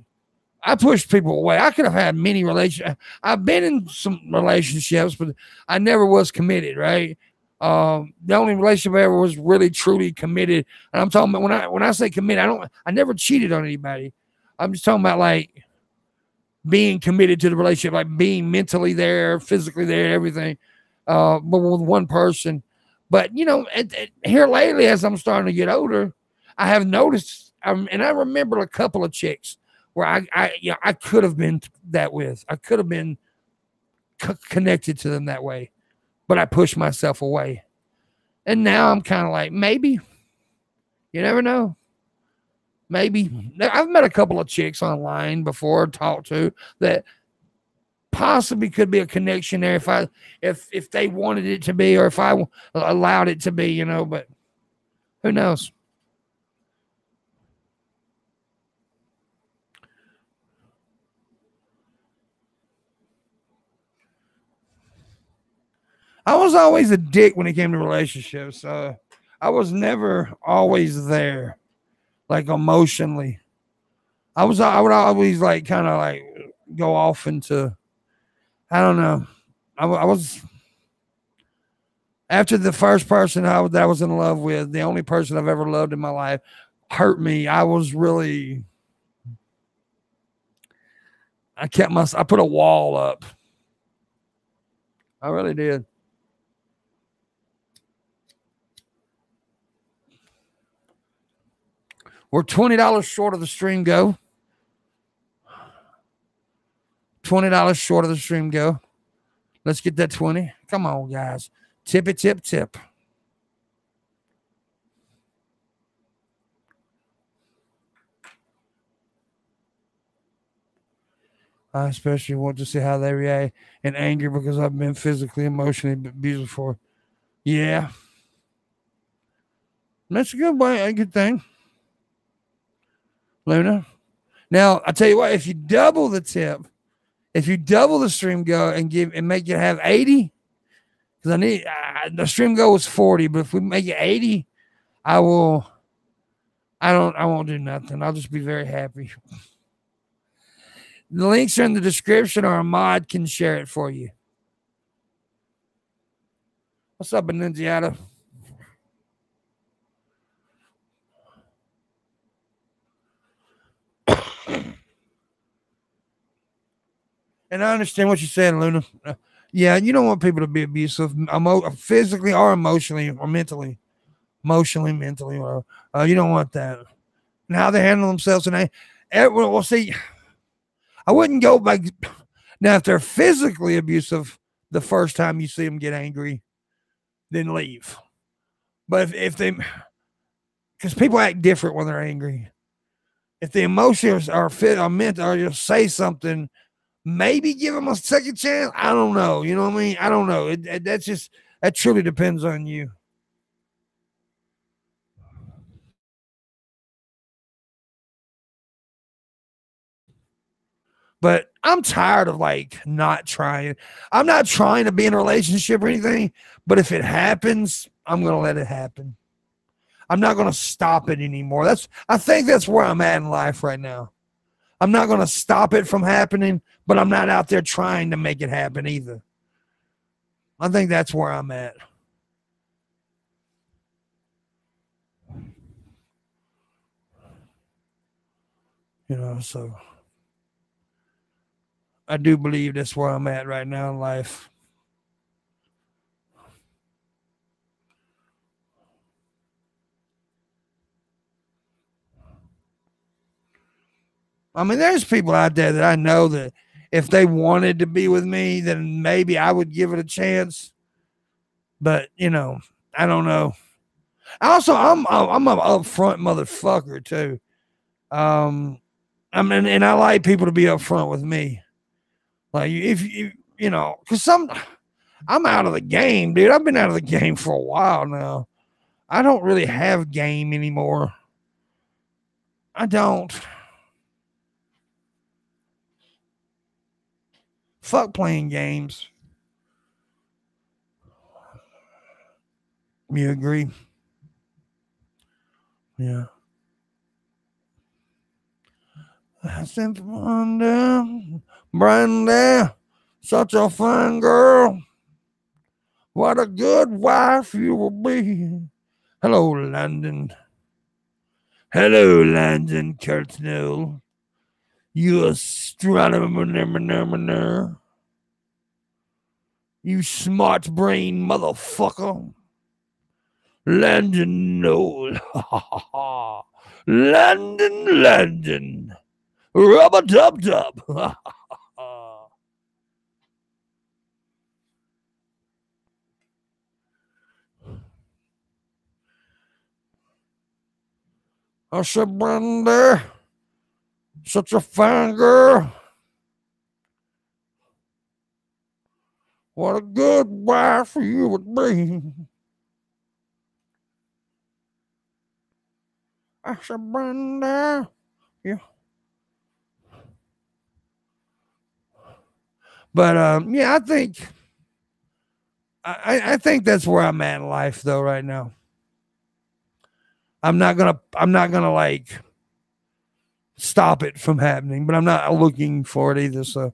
Speaker 1: I pushed people away. I could have had many relationships. I've been in some relationships, but I never was committed. Right. The only relationship I ever was really truly committed, and I'm talking about when I say committed, I never cheated on anybody. I'm just talking about like being committed to the relationship, like being mentally there, physically there, everything. But with one person. But here lately, as I'm starting to get older, I have noticed, and I remember a couple of chicks where I could have been that with. I could have been connected to them that way, but I pushed myself away. And now I'm kind of like, maybe. You never know. Maybe. I've met a couple of chicks online before, talked to, that possibly could be a connection there if they wanted it to be, or if I allowed it to be, but who knows? I was always a dick when it came to relationships. I was never always there, like emotionally. I would always like kind of like go off into, I don't know. I was, after the first person that I was in love with, the only person I've ever loved in my life, hurt me. I was really, I put a wall up. I really did. We're $20 short of the stream go. $20 short of the stream go. Let's get that 20. Come on, guys. Tip it, tip, tip. I especially want to see how they react in anger because I've been physically, emotionally abused before. Yeah. That's a good way, a good thing. Luna. Now, I tell you what, if you double the tip, if you double the stream go and make it have 80, because I need the stream go was 40, but if we make it 80, I won't do nothing. I'll just be very happy. The links are in the description, or a mod can share it for you. What's up, Ninjata? And I understand what you're saying, Luna. Yeah, you don't want people to be abusive, physically or emotionally or mentally. Emotionally, mentally, or you don't want that. And how they handle themselves, and we'll see. I wouldn't go by now if they're physically abusive. The first time you see them get angry, then leave. But if they, because people act different when they're angry. if the emotions are fit or meant or you say something, maybe give them a second chance. I don't know. You know what I mean? I don't know. That truly depends on you. But I'm tired of like not trying. I'm not trying to be in a relationship or anything, but if it happens, I'm gonna let it happen. I'm not gonna stop it anymore. I think that's where I'm at in life right now. I'm not gonna stop it from happening, but I'm not out there trying to make it happen either. I think that's where I'm at. So I do believe that's where I'm at right now in life. I mean, there's people out there that I know that if they wanted to be with me, then maybe I would give it a chance. But I don't know. Also, I'm an upfront motherfucker too. Um, I mean, and I like people to be upfront with me. Like if because I'm out of the game, dude. I've been out of the game for a while now. I don't really have game anymore. I don't. Fuck playing games. You agree? Yeah. Simple wonder, Brenda, such a fine girl. What a good wife you will be. Hello, London. Hello, London Curtnell. You astronomer. You smart brain motherfucker. London, no. London, London. Rubber dub dub. I said, Brenda, such a fine girl. What a good wife you would be. I said, Brenda. Yeah. But yeah, I think that's where I'm at in life though right now. I'm not gonna like stop it from happening, but I'm not looking for it either. So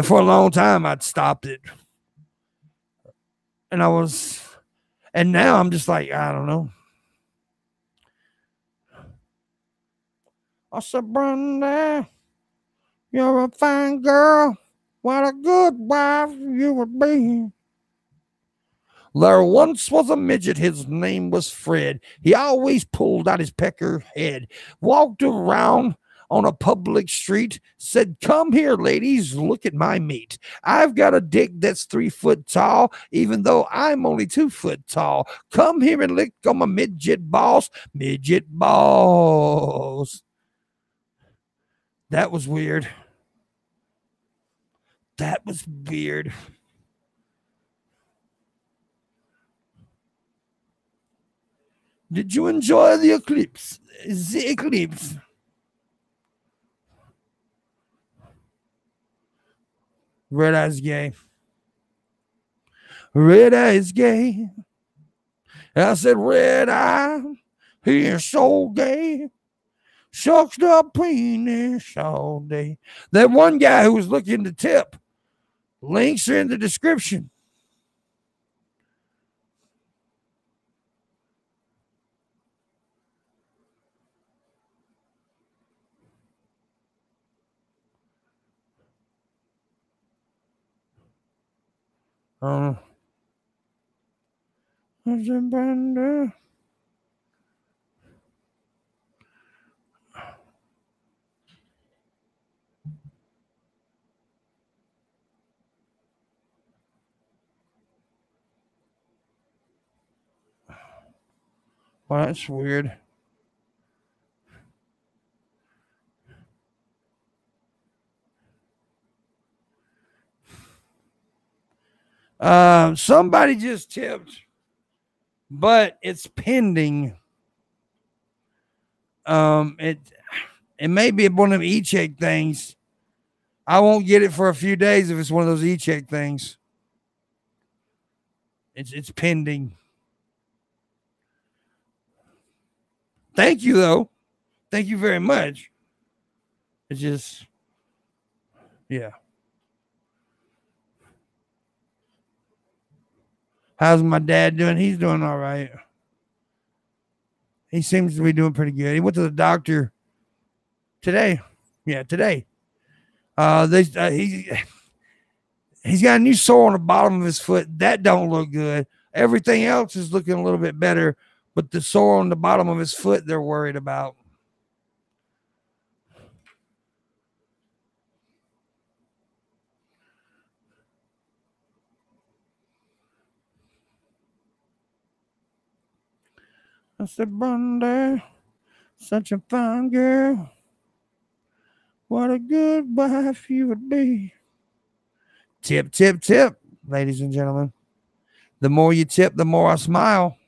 Speaker 1: for a long time I'd stopped it. And and now I'm just like, I don't know. I said, Brenda, you're a fine girl. What a good wife you would be. There once was a midget, his name was Fred. He always pulled out his pecker head, walked around on a public street, said, Come here, ladies, look at my meat. I've got a dick that's 3 foot tall, even though I'm only 2 foot tall. Come here and lick on my midget balls. Midget balls. That was weird. That was weird. Did you enjoy the eclipse? The eclipse. Red Eye's gay. Red Eye's gay. I said, Red Eye, he is so gay. Sucks the penis all day. That one guy who was looking to tip, links are in the description. Well, that's weird.
Speaker 2: Somebody just tipped, but it's pending. It may be one of them e-check things. I won't get it for a few days if it's one of those e-check things. It's pending. Thank you though. Thank you very much. It's just, yeah. How's my dad doing? He's doing all right. He seems to be doing pretty good. He went to the doctor today. Yeah, today. He's got a new sore on the bottom of his foot. That don't look good. Everything else is looking a little bit better, but the sore on the bottom of his foot, they're worried about. I said, Brenda, such a fine girl. What a good wife you would be. Tip, tip, tip, ladies and gentlemen. The more you tip, the more I smile.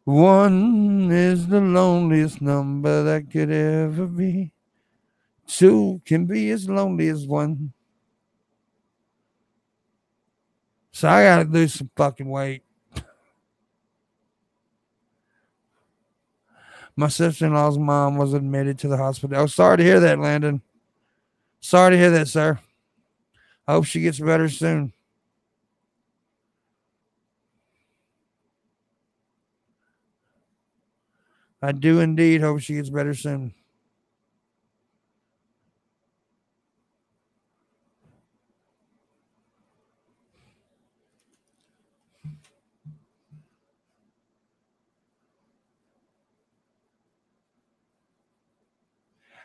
Speaker 2: One is the loneliest number that could ever be. Two can be as lonely as one. So I gotta lose some fucking weight. My sister-in-law's mom was admitted to the hospital. Oh, sorry to hear that, Landon. Sorry to hear that, sir. I hope she gets better soon. I do indeed hope she gets better soon.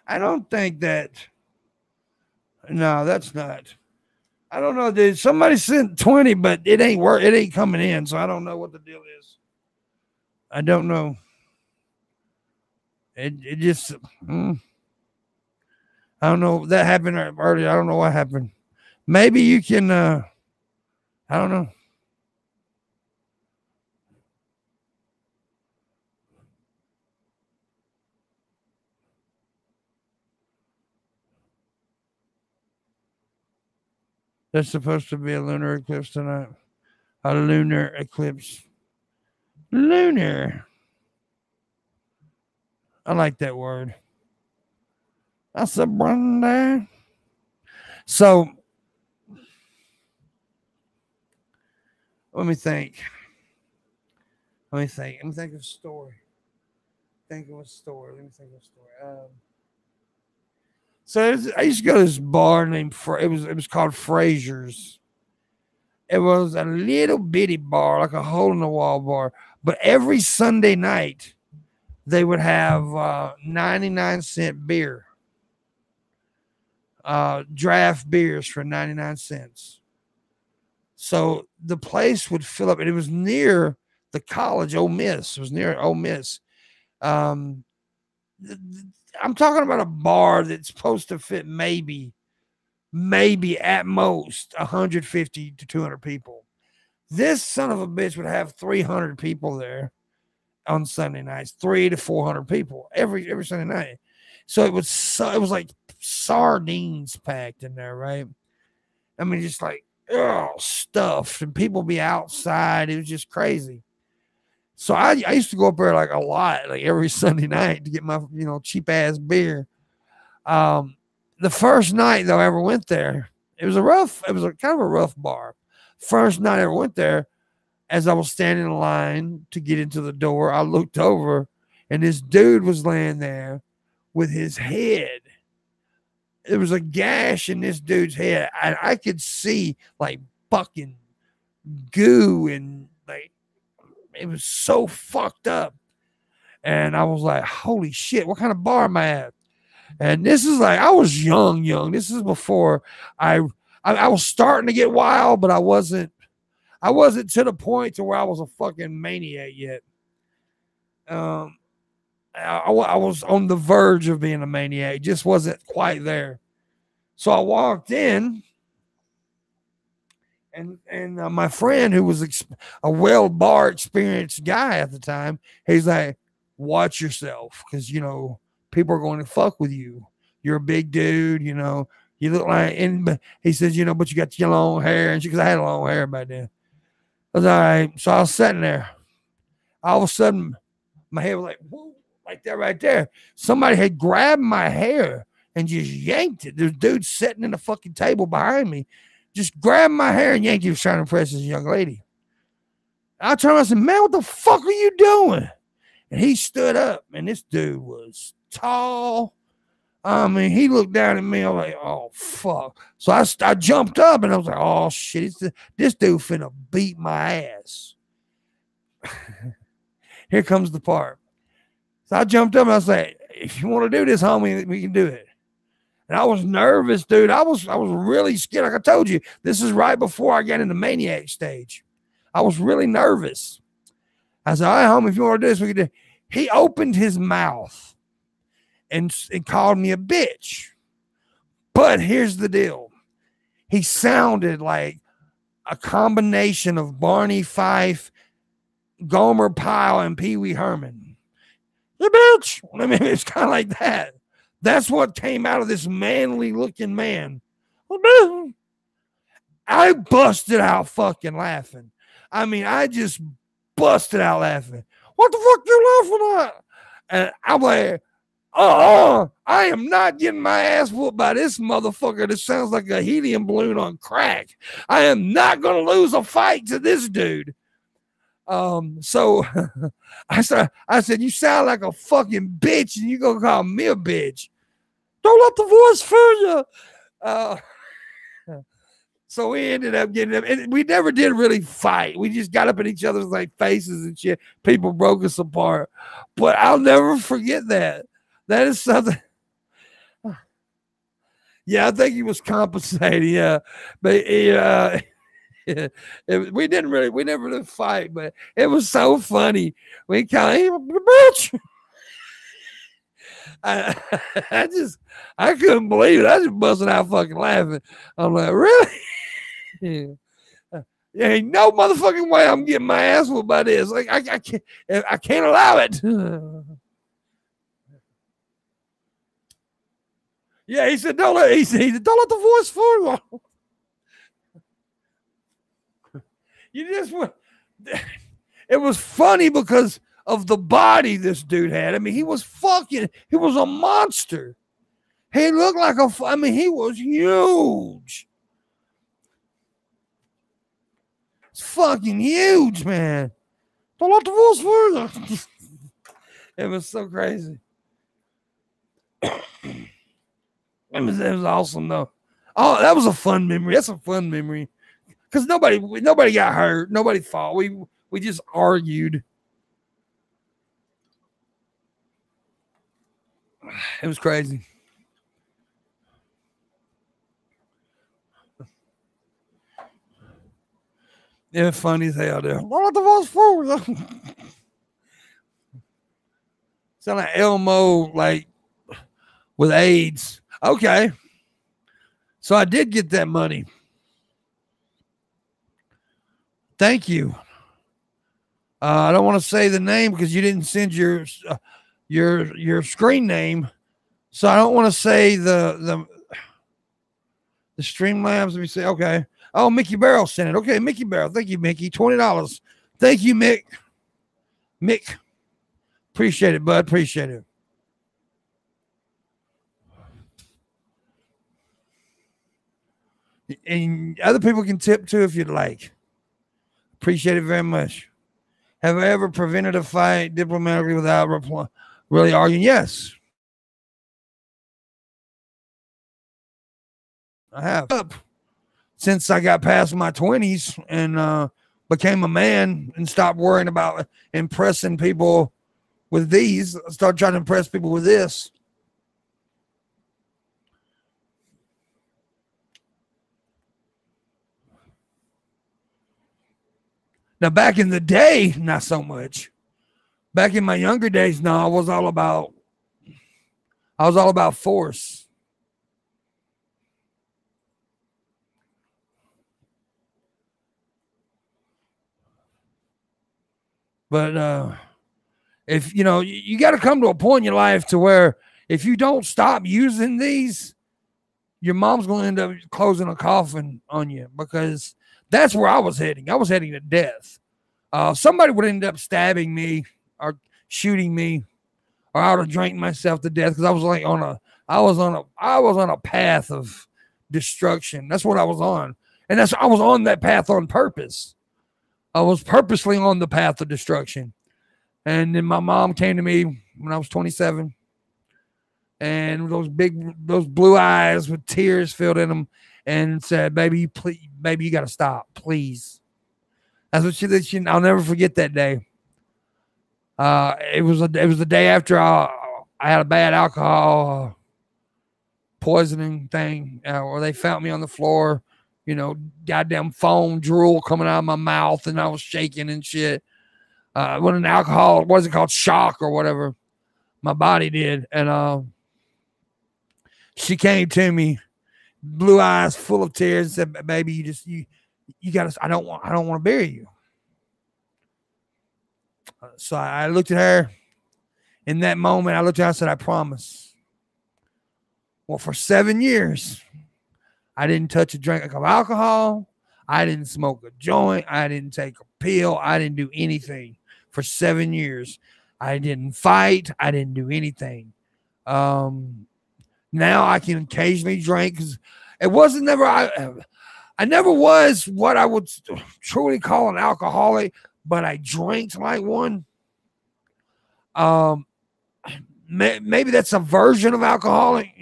Speaker 2: I don't think that. No, that's not. I don't know, dude. Somebody sent 20, but it ain't work. It ain't coming in, so I don't know what the deal is. I don't know. It just. I don't know. That happened earlier. I don't know what happened. Maybe you can. I don't know. There's supposed to be a lunar eclipse tonight. A lunar eclipse. Lunar. I like that word. That's a Brenda. So let me think. Let me think of a story. Think of a story. Let me think of a story. So I used to go to this bar named it was called Fraser's. It was a little bitty bar, like a hole in the wall bar. But every Sunday night, they would have 99-cent beer, draft beers for 99 cents. So the place would fill up, and it was near the college, Ole Miss. It was near Ole Miss. I'm talking about a bar that's supposed to fit maybe at most 150 to 200 people. This son of a bitch would have 300 people there on Sunday nights, 300 to 400 people every Sunday night. So it was like sardines packed in there, right? I mean, just like stuff, and people be outside. It was just crazy. So I used to go up there like a lot, like every Sunday night to get my cheap ass beer. The first night though I ever went there, it was a kind of a rough bar. First night I ever went there, as I was standing in line to get into the door, I looked over and this dude was laying there with his head. There was a gash in this dude's head. I could see like fucking goo, and like it was so fucked up. And I was like, holy shit, what kind of bar am I at? And this is like, I was young. This is before I was starting to get wild, but I wasn't to the point to where I was a fucking maniac yet. I was on the verge of being a maniac, just wasn't quite there. So I walked in, and my friend, who was a well-bar experienced guy at the time, he's like, "Watch yourself, because people are going to fuck with you. You're a big dude, You look like." And he says, "But you got your long hair," and because I had long hair back then. I was all right. So I was sitting there. All of a sudden, my hair was like, whoa, like that right there. Somebody had grabbed my hair and just yanked it. There's dude sitting in the fucking table behind me, just grabbed my hair and yanked it. He was trying to impress this young lady. I turned around and said, "Man, what the fuck are you doing?" And he stood up, and this dude was tall. I mean, he looked down at me. I was like, "Oh, fuck." So I jumped up, and I was like, "Oh, shit. This dude finna beat my ass." Here comes the part. So I jumped up, and I was like, "If you want to do this, homie, we can do it." And I was nervous, dude. I was really scared. Like I told you, this is right before I got into maniac stage. I was really nervous. I said, "All right, homie, if you want to do this, we can do it." He opened his mouth and called me a bitch. But here's the deal. He sounded like a combination of Barney Fife, Gomer Pyle, and Pee Wee Herman. "You bitch." I mean, it's kind of like that. That's what came out of this manly looking man. I busted out fucking laughing. I mean, I just busted out laughing. "What the fuck you laughing at?" And I'm like, I am not getting my ass whooped by this motherfucker that sounds like a helium balloon on crack. I am not going to lose a fight to this dude. So I said, "You sound like a fucking bitch, and you gonna call me a bitch. Don't let the voice fool you." So we ended up getting them, and we never did really fight. We just got up in each other's like faces and shit. People broke us apart, but I'll never forget that. That is something. Yeah, I think he was compensating. Yeah, but we never really fight, but it was so funny. We kind of bitch. I couldn't believe it. I just busted out fucking laughing. I'm like, really? Yeah, ain't no motherfucking way I'm getting my ass whooped by this. Like I can't allow it. Yeah, he said, don't let the voice fool you. You just it was funny because of the body this dude had. I mean, he was a monster. He looked like he was huge. It's fucking huge, man. Don't let the voice fool you. It was so crazy. It was awesome though. Oh, that was a fun memory. That's a fun memory. Because nobody got hurt. Nobody fought. We just argued. It was crazy. Yeah, funny as hell there. What the fuck's for? Sound like Elmo, like with AIDS. Okay. So I did get that money. Thank you. I don't want to say the name because you didn't send your screen name, so I don't want to say the Streamlabs. Let me say, okay. Oh, Mickey Barrel sent it. Okay, Mickey Barrel. Thank you, Mickey. $20. Thank you, Mick. Mick. Appreciate it, bud. Appreciate it. And other people can tip too if you'd like. Appreciate it very much. Have I ever prevented a fight diplomatically without really arguing? Yes. I have. Since I got past my 20s and became a man and stopped worrying about impressing people with these, I started trying to impress people with this. Now, back in the day, not so much. Back in my younger days, no, I was all about force. But if you got to come to a point in your life to where if you don't stop using these, your mom's going to end up closing a coffin on you, because that's where I was heading. I was heading to death. Somebody would end up stabbing me or shooting me, or I would have drank myself to death, because I was on a path of destruction. That's what I was on, and I was on that path on purpose. I was purposely on the path of destruction. And then my mom came to me when I was 27, and those blue eyes with tears filled in them, and said, "Baby, please, baby, you got to stop, please." That's what she did. I'll never forget that day. It was the day after I had a bad alcohol poisoning thing, where they found me on the floor, goddamn foam drool coming out of my mouth, and I was shaking and shit. When an alcohol, what is it called, shock or whatever, my body did, and she came to me, blue eyes, full of tears, and said, "Baby, you got to. I don't want to bury you." So I looked at her. In that moment, I looked at her and said, "I promise." Well, for 7 years, I didn't touch a drink of alcohol. I didn't smoke a joint. I didn't take a pill. I didn't do anything for 7 years. I didn't fight. I didn't do anything. Now I can occasionally drink, because it wasn't never. I never was what I would truly call an alcoholic, but I drank like one. Maybe that's a version of alcoholic.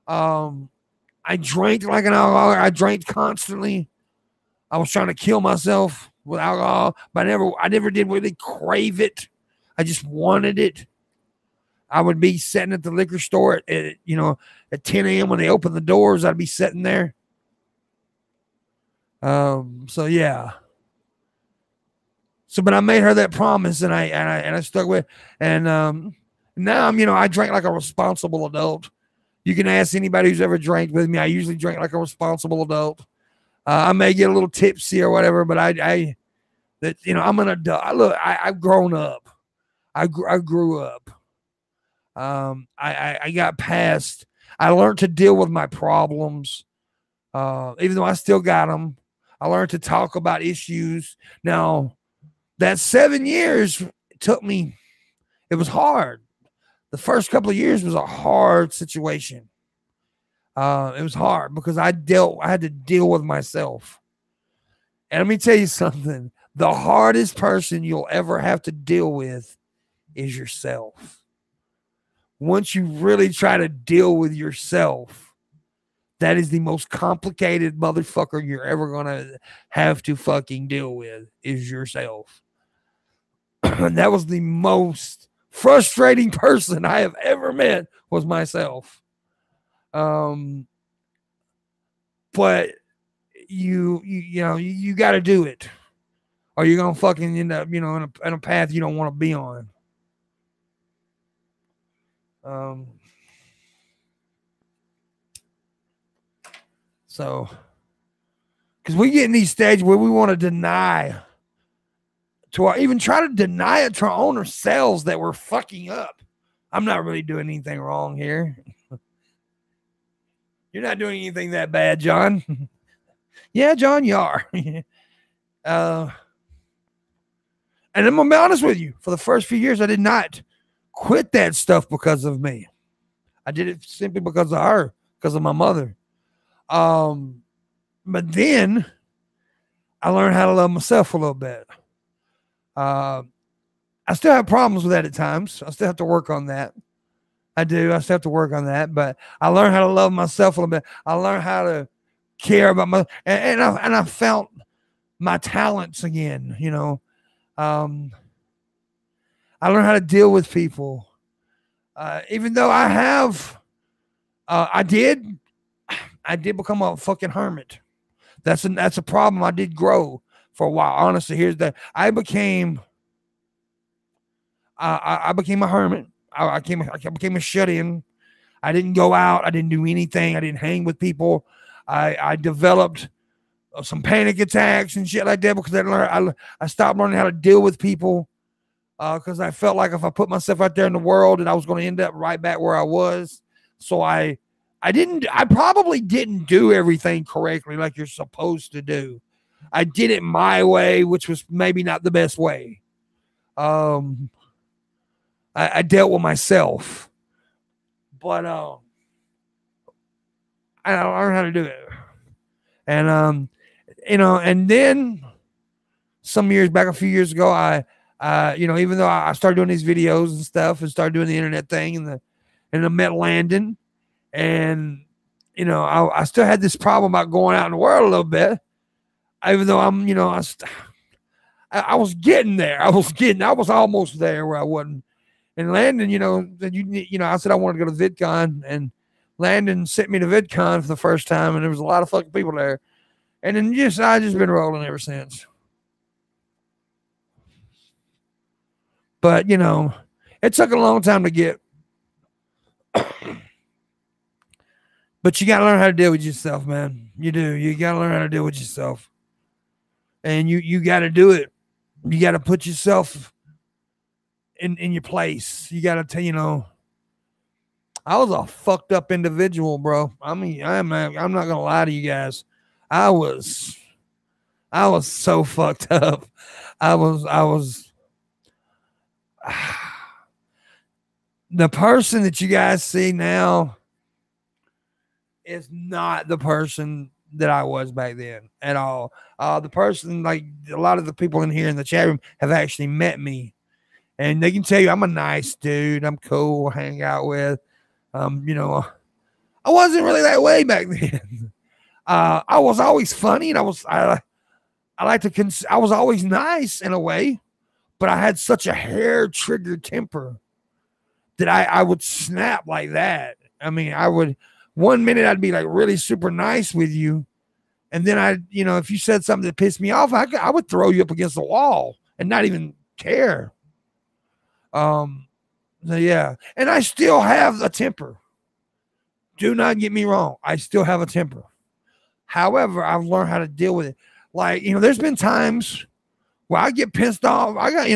Speaker 2: I drank like an alcoholic. I drank constantly. I was trying to kill myself with alcohol, but I never did really crave it. I just wanted it. I would be sitting at the liquor store at 10 a.m. when they open the doors. I'd be sitting there. So yeah. But I made her that promise, and I stuck with it. And now I drink like a responsible adult. You can ask anybody who's ever drank with me. I usually drink like a responsible adult. I may get a little tipsy or whatever, but I'm an adult. Look, I've grown up. I grew up. I got past. I learned to deal with my problems, even though I still got them. I learned to talk about issues. Now, that 7 years took me. It was hard. The first couple of years was a hard situation. It was hard because I had to deal with myself. And let me tell you something. The hardest person you'll ever have to deal with is yourself. Once you really try to deal with yourself, that is the most complicated motherfucker you're ever going to have to fucking deal with, is yourself. And that was the most frustrating person I have ever met, was myself. But you got to do it, or you're going to fucking end up, in a path you don't want to be on. So, because we get in these stages where we want to deny even try to deny it to our own selves that we're fucking up. I'm not really doing anything wrong here. You're not doing anything that bad, John. Yeah, John, you are. And I'm going to be honest with you. For the first few years, I did not quit that stuff because of me. I did it simply because of her, because of my mother. But then I learned how to love myself a little bit. I still have problems with that at times. I still have to work on that. I do. I still have to work on that. But I learned how to love myself a little bit. I learned how to care about and I felt my talents again. I learned how to deal with people. Even though I did become a fucking hermit. That's a problem. I did grow for a while. Honestly, here's that. I became I became a hermit. I became a shut-in. I didn't go out. I didn't do anything. I didn't hang with people. I developed some panic attacks and shit like that because I stopped learning how to deal with people because I felt like if I put myself out there in the world, that I was going to end up right back where I was. So I probably didn't do everything correctly like you're supposed to do. I did it my way, which was maybe not the best way. I dealt with myself, but I learned how to do it. And and then some years back, a few years ago, even though I started doing these videos and stuff, and started doing the internet thing, and I met Landon, and I still had this problem about going out in the world a little bit, even though I was getting there. I was almost there where I wasn't. And Landon, said I said I wanted to go to VidCon, and Landon sent me to VidCon for the first time, and there was a lot of fucking people there. And then I just been rolling ever since. But it took a long time to get. But you gotta learn how to deal with yourself, man. You do. You gotta learn how to deal with yourself. And you gotta do it. You gotta put yourself in your place. You gotta tell, I was a fucked up individual, bro. I mean, I'm not gonna lie to you guys. I was so fucked up. I was the person that you guys see now is not the person that I was back then at all. The person, like a lot of the people in here in the chat room, have actually met me, and they can tell you I'm a nice dude. I'm cool, hang out with. I wasn't really that way back then. I was always funny, and I was always nice in a way, but I had such a hair triggered temper that I would snap like that. I mean, I would. One minute I'd be like really super nice with you, and then if you said something that pissed me off, I would throw you up against the wall and not even care. So yeah, and I still have a temper. Do not get me wrong, I still have a temper. However, I've learned how to deal with it. Like there's been times where I get pissed off. I got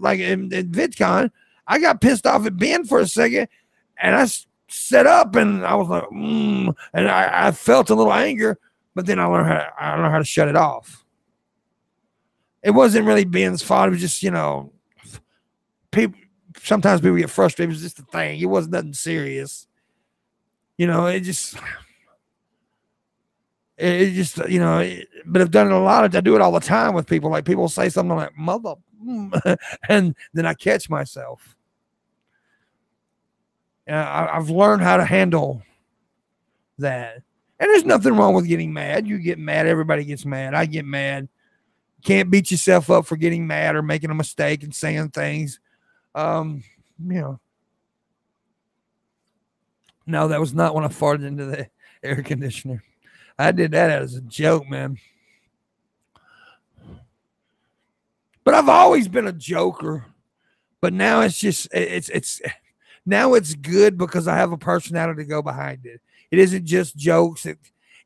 Speaker 2: like in VidCon, I got pissed off at Ben for a second, and I set up and I was like, and I felt a little anger, but then I learned how to shut it off. It wasn't really Ben's fault. It was just, people. Sometimes people get frustrated. It was just a thing. It wasn't nothing serious. It just, but I've done it a lot. I do it all the time with people. Like people say something like "mother," and then I catch myself. I've learned how to handle that. And there's nothing wrong with getting mad. You get mad. Everybody gets mad. I get mad. Can't beat yourself up for getting mad or making a mistake and saying things. No, that was not when I farted into the air conditioner. I did that as a joke, man. But I've always been a joker. But now it's now it's good because I have a personality to go behind it. It isn't just jokes.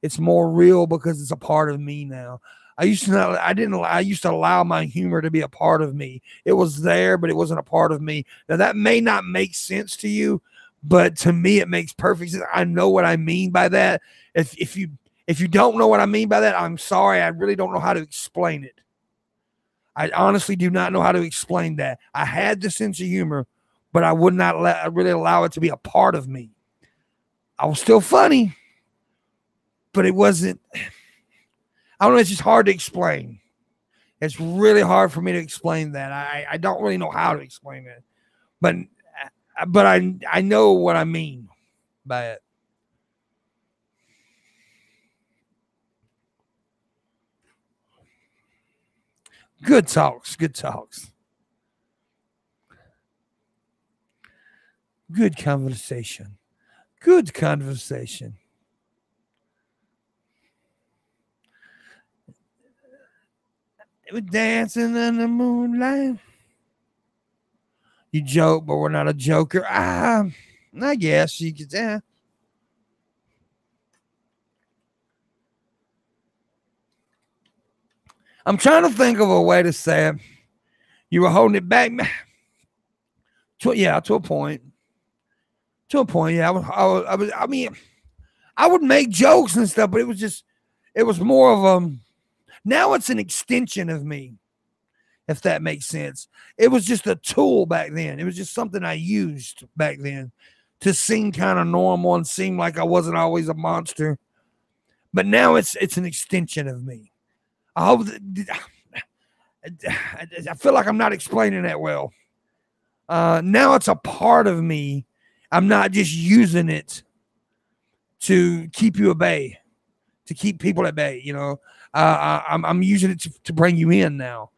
Speaker 2: It's more real because it's a part of me now. I used to allow my humor to be a part of me. It was there, but it wasn't a part of me. Now that may not make sense to you, but to me it makes perfect sense. I know what I mean by that. If you don't know what I mean by that, I'm sorry. I really don't know how to explain it. I honestly do not know how to explain that. I had the sense of humor, but I would not really allow it to be a part of me. I was still funny, but it wasn't. I don't know. It's just hard to explain. It's really hard for me to explain that. I don't really know how to explain it, but I know what I mean by it. Good talks. Good talks. Good conversation. Good conversation. We're dancing in the moonlight. You joke, but we're not a joker. I guess you could. I'm trying to think of a way to say it. You were holding it back. To a point. To a point, yeah. I mean, I would make jokes and stuff, but it was more of a. Now it's an extension of me, if that makes sense. It was just a tool back then. It was just something I used back then to seem kind of normal and seem like I wasn't always a monster. But now it's an extension of me. I hope I feel like I'm not explaining that well. Now it's a part of me. I'm not just using it to keep you at bay, to keep people at bay. You know, I'm using it to bring you in now.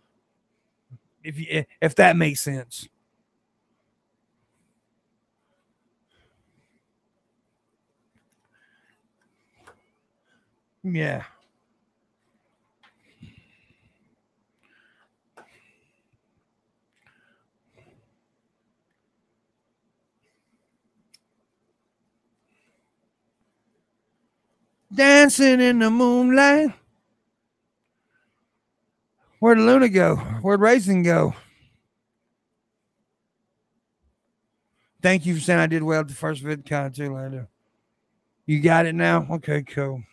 Speaker 2: If that makes sense. Yeah. Dancing in the moonlight. Where'd Luna go? Where'd Racing go? Thank you for saying I did well at the first VidCon too, Lando. You got it now? Okay, cool.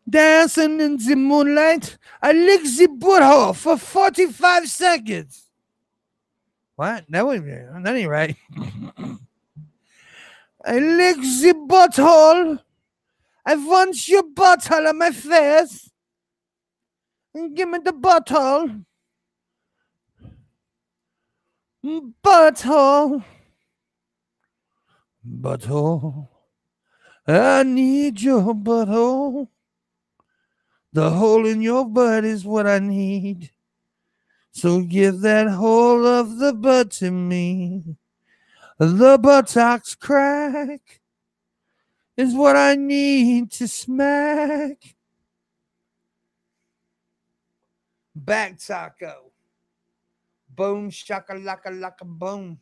Speaker 2: Dancing in the moonlight, I lick the butthole for 45 seconds. What? That ain't right. I lick the butthole. I want your butthole on my face. Give me the butthole. Butthole. Butthole. I need your butthole. The hole in your butt is what I need. So give that hole of the butt to me. The buttocks crack is what I need to smack. Back taco. Boom, shakalaka laka boom.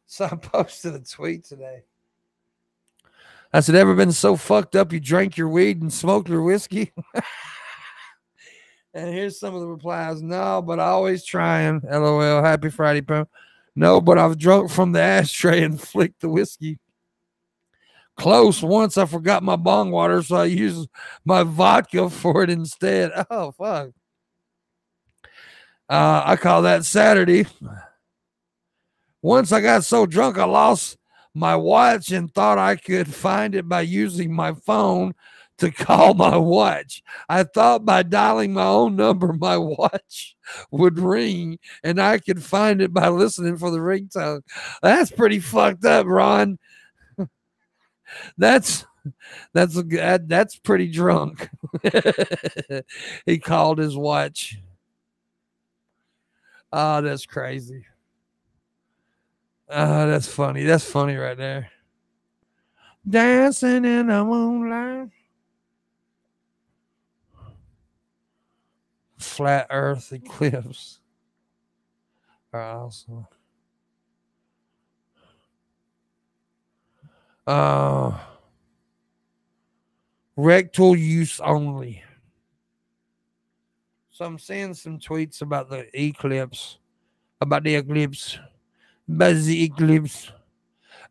Speaker 2: So I posted a tweet today. I said, ever been so fucked up you drank your weed and smoked your whiskey? And here's some of the replies. No, but I always trying. LOL. Happy Friday, bro. No, but I've drunk from the ashtray and flicked the whiskey. Close. Once I forgot my bong water, so I used my vodka for it instead. Oh, fuck. I call that Saturday. Once I got so drunk, I lost my watch and thought I could find it by using my phone to call my watch. I thought by dialing my own number, my watch would ring and I could find it by listening for the ringtone. That's pretty fucked up, Ron. That's pretty drunk. He called his watch. Oh, that's crazy. That's funny. That's funny right there. Dancing in the moonlight. Flat Earth eclipse are awesome. Rectal use only. So I'm seeing some tweets about the eclipse. About the eclipse.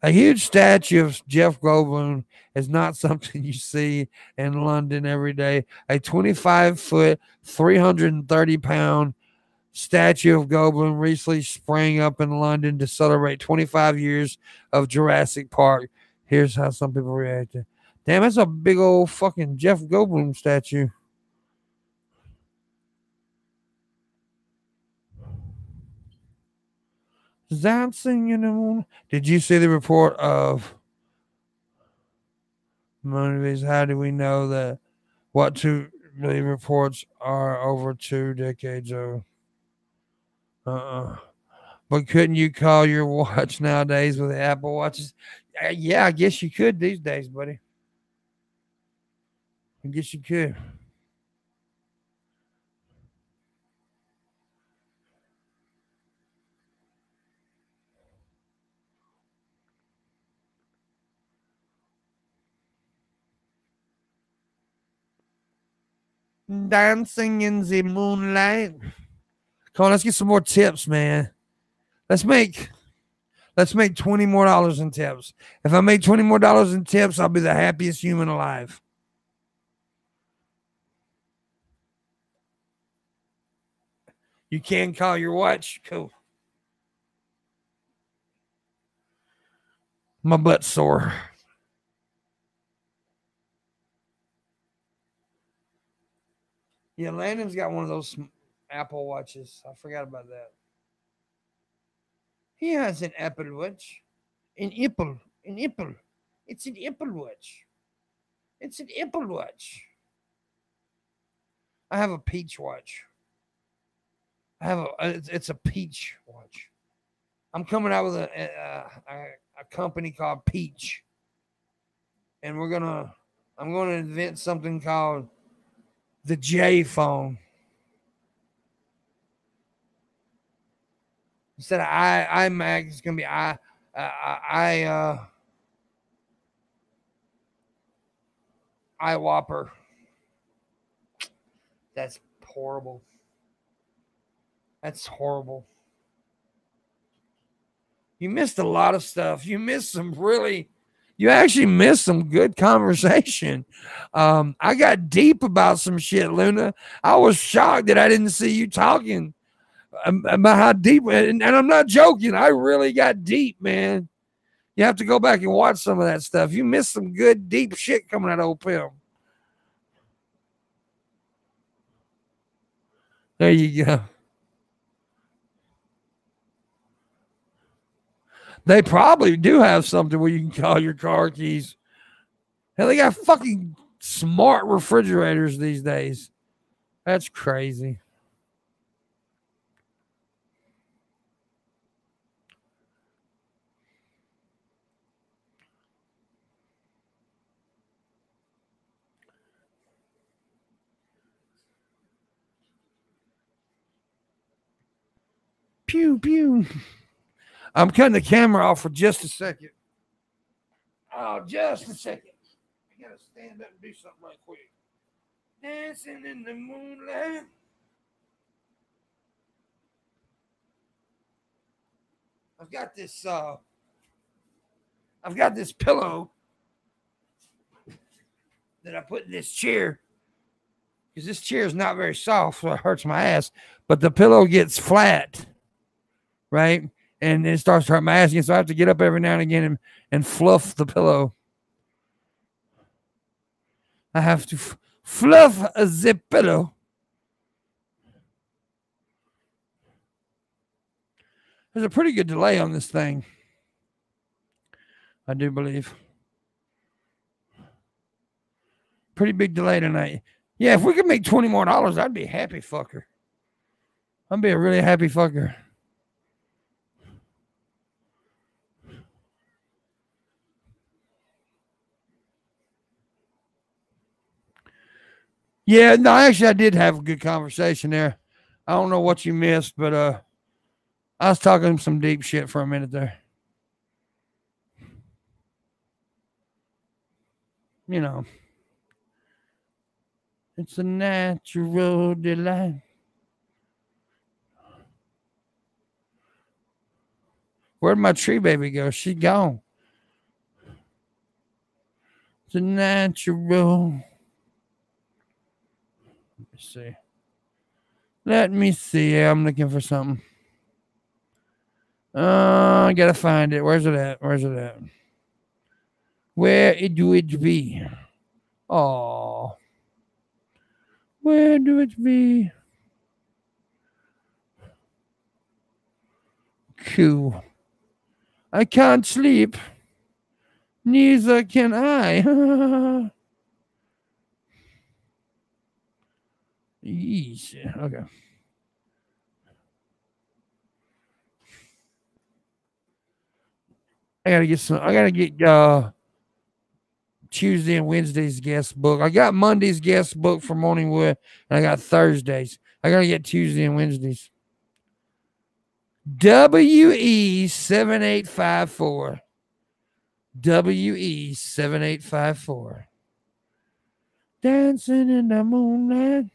Speaker 2: A huge statue of Jeff Goldblum is not something you see in London every day. A 25-foot, 330-pound statue of Goldblum recently sprang up in London to celebrate 25 years of Jurassic Park. Here's how some people reacted. Damn, that's a big old fucking Jeff Goldblum statue. Dancing in the moon. Did you see the report of movies? How do we know that what two reports are over 2 decades old? But couldn't you call your watch nowadays with Apple Watches? Yeah, I guess you could these days, buddy. I guess you could. Dancing in the moonlight. Come on, let's get some more tips, man. Let's make $20 more in tips. If I make $20 more in tips, I'll be the happiest human alive. You can call your watch. Cool. My butt's sore. Yeah, Landon's got one of those Apple Watches. I forgot about that. He has an Apple Watch. An Apple. It's an Apple Watch. It's an Apple Watch. I have a peach watch. It's a peach watch. I'm coming out with a company called Peach, and I'm gonna invent something called the J phone. Instead of iMac, it's gonna be iWhopper. That's horrible. That's horrible. You missed a lot of stuff. You actually missed some good conversation. I got deep about some shit, Luna. I was shocked that I didn't see you talking about how deep, and I'm not joking. I really got deep, man. You have to go back and watch some of that stuff. You missed some good, deep shit coming out of old Pim. There you go. They probably do have something where you can call your car keys. Hell, they got fucking smart refrigerators these days. That's crazy. Pew, pew. I'm cutting the camera off for just a second. Oh, just a second. I gotta stand up and do something right quick. Dancing in the moonlight. I've got this pillow that I put in this chair because this chair is not very soft, so it hurts my ass. But the pillow gets flat, right? And it starts to hurt my ass again, so I have to get up every now and again and fluff the pillow. I have to fluff the pillow. There's a pretty good delay on this thing, I do believe. Pretty big delay tonight. Yeah, if we could make $20 more, I'd be a happy fucker. I'd be a really happy fucker. Yeah, no, actually, I did have a good conversation there. I don't know what you missed, but I was talking some deep shit for a minute there. You know, it's a natural delight. Where'd my tree baby go? She gone. It's a natural. Let me see. Let me see. I'm looking for something. I gotta find it. Where's it at? Where do it be? Oh, where do it be? Cool. I can't sleep. Neither can I. Yeesh. Okay. I gotta get Tuesday and Wednesday's guest book. I got Monday's guest book for Morningwood, and I got Thursdays. I gotta get Tuesday and Wednesdays. WE7854. WE7854. Dancing in the moonlight.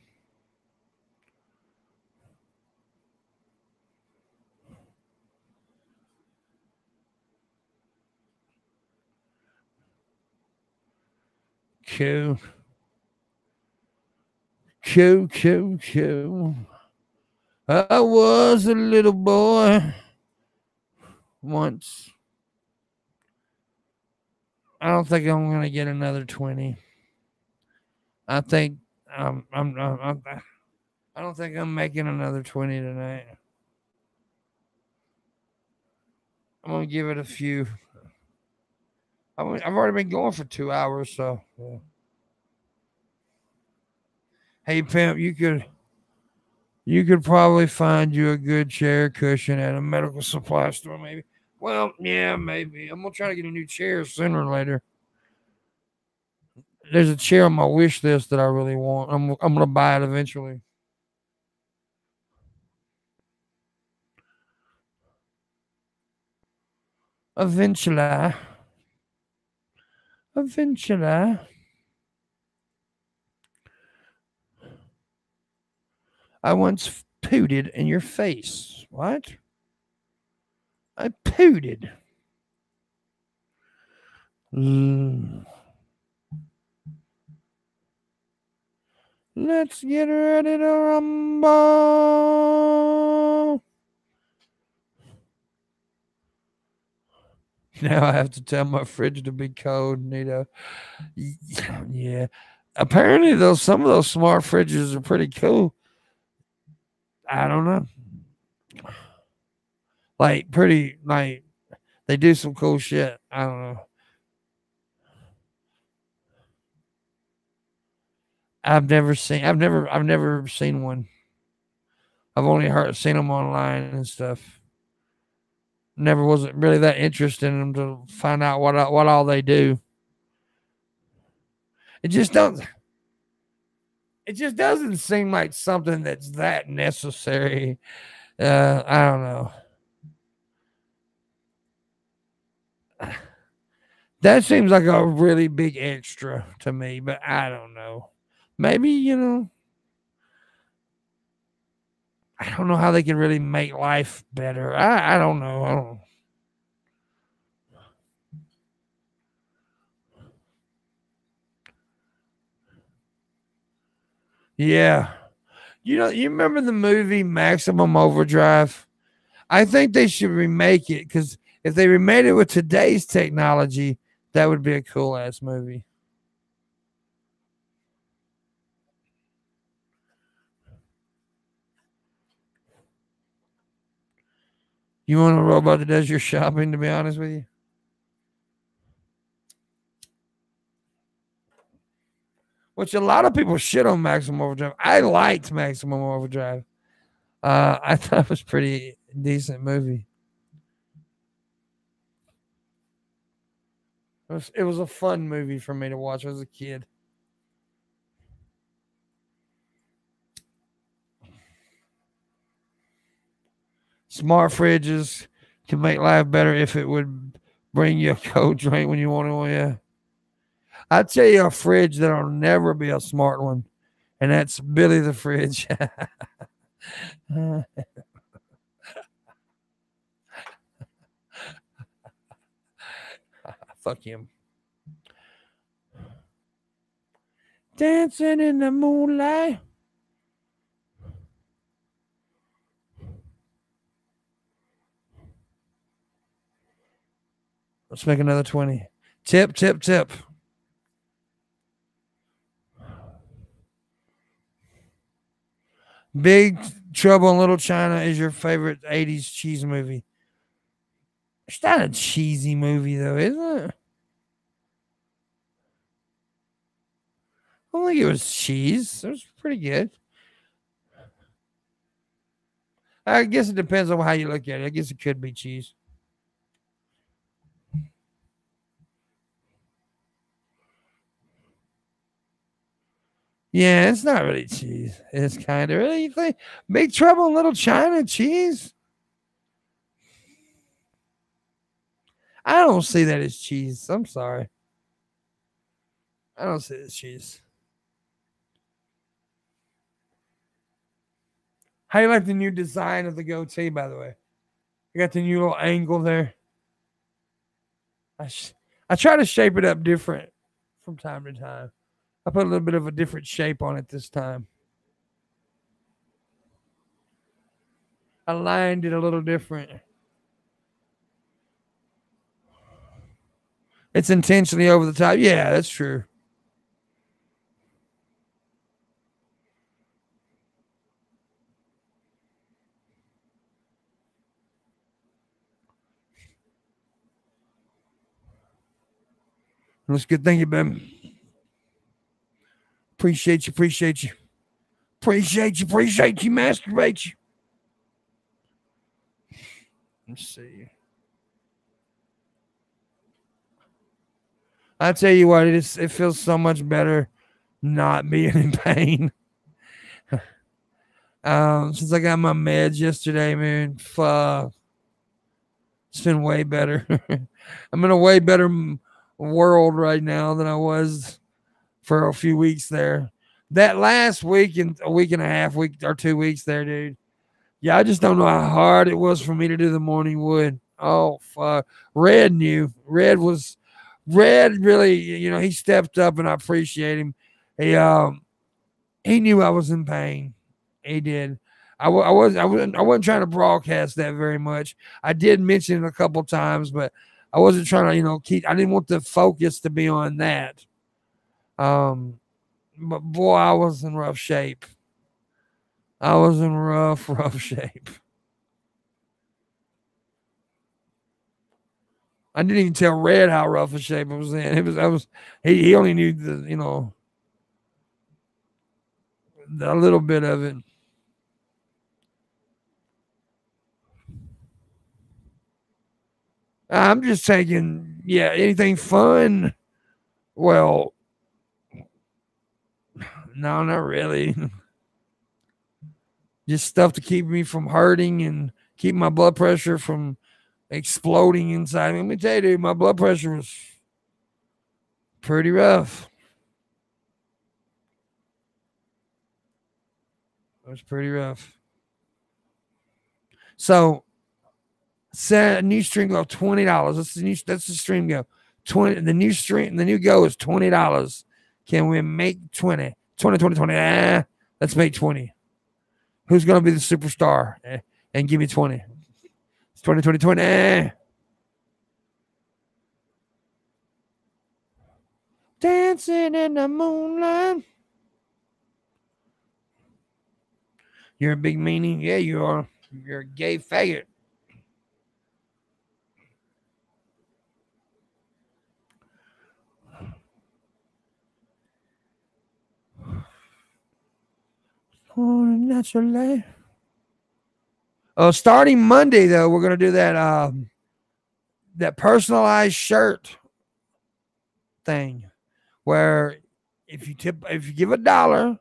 Speaker 2: Cool. Cool. I was a little boy once. I don't think I'm gonna get another 20. I think I don't think I'm making another 20 tonight. I'm gonna give it a few. I've already been going for 2 hours, so. Yeah. Hey, pimp, you could probably find you a good chair cushion at a medical supply store, maybe. Well, yeah, maybe. I'm gonna try to get a new chair sooner or later. There's a chair on my wish list that I really want. I'm gonna buy it eventually. Eventually. Eventually. I once pooted in your face. What? I pooted. Let's get ready to rumble. Now I have to tell my fridge to be cold, Nito. Yeah. Apparently, some of those smart fridges are pretty cool. I don't know. Like they do some cool shit. I don't know. I've never seen one. I've only seen them online and stuff. Never wasn't really that interested in them to find out what all they do. It just don't. It just doesn't seem like something that's that necessary. I don't know. That seems like a really big extra to me, but I don't know. Maybe, I don't know how they can really make life better. I don't know. I don't. Yeah. You remember the movie Maximum Overdrive? I think they should remake it because if they remade it with today's technology, that would be a cool ass movie. You want a robot that does your shopping, to be honest with you? Which a lot of people shit on Maximum Overdrive. I liked Maximum Overdrive. I thought it was pretty decent movie. It was a fun movie for me to watch as a kid. Smart fridges can make life better if it would bring you a cold drink when you want it. Yeah. I'd tell you a fridge that'll never be a smart one, and that's Billy the Fridge. Fuck him. Dancing in the moonlight. Let's make another 20. Tip. Big Trouble in Little China is your favorite 80s cheese movie. It's not a cheesy movie, though, is it? I don't think it was cheese. It was pretty good. I guess it depends on how you look at it. I guess it could be cheese. Yeah, it's not really cheese. It's kind of really, you think Big Trouble in Little China cheese? I don't see that as cheese. I'm sorry. I don't see it as cheese. How you like the new design of the goatee, by the way? You got the new little angle there. I try to shape it up different from time to time. I put a little bit of a different shape on it this time. I lined it a little different. It's intentionally over the top. Yeah, that's true. Looks good. Thank you, baby. Appreciate you. Appreciate you. Appreciate you. Appreciate you. Masturbate you. Let's see. I tell you what, it feels so much better not being in pain. Since I got my meds yesterday, man, fuck, it's been way better. I'm in a way better world right now than I was for a few weeks there. That last week and a week and a half, week or 2 weeks there, dude. Yeah, I just don't know how hard it was for me to do the morning wood. Oh fuck. Red knew. Red really, he stepped up and I appreciate him. He knew I was in pain. He did. I wasn't trying to broadcast that very much. I did mention it a couple times, but I wasn't trying to, I didn't want the focus to be on that. But boy, I was in rough shape. I was in rough shape. I didn't even tell Red how rough a shape I was in. He only knew a little bit of it. I'm just taking, anything fun. Well, no, not really. Just stuff to keep me from hurting and keep my blood pressure from exploding inside me. Let me tell you, dude, my blood pressure was pretty rough. It was pretty rough. So, set a new stream go $20. That's the stream go. The new go is $20. Can we make 20? 20. Let's make 20. Who's gonna be the superstar? And give me 20. It's 20. Dancing in the moonlight. You're a big meanie? Yeah, you are. You're a gay faggot. Oh, naturally. Starting Monday though, we're gonna do that personalized shirt thing, where if you give $1,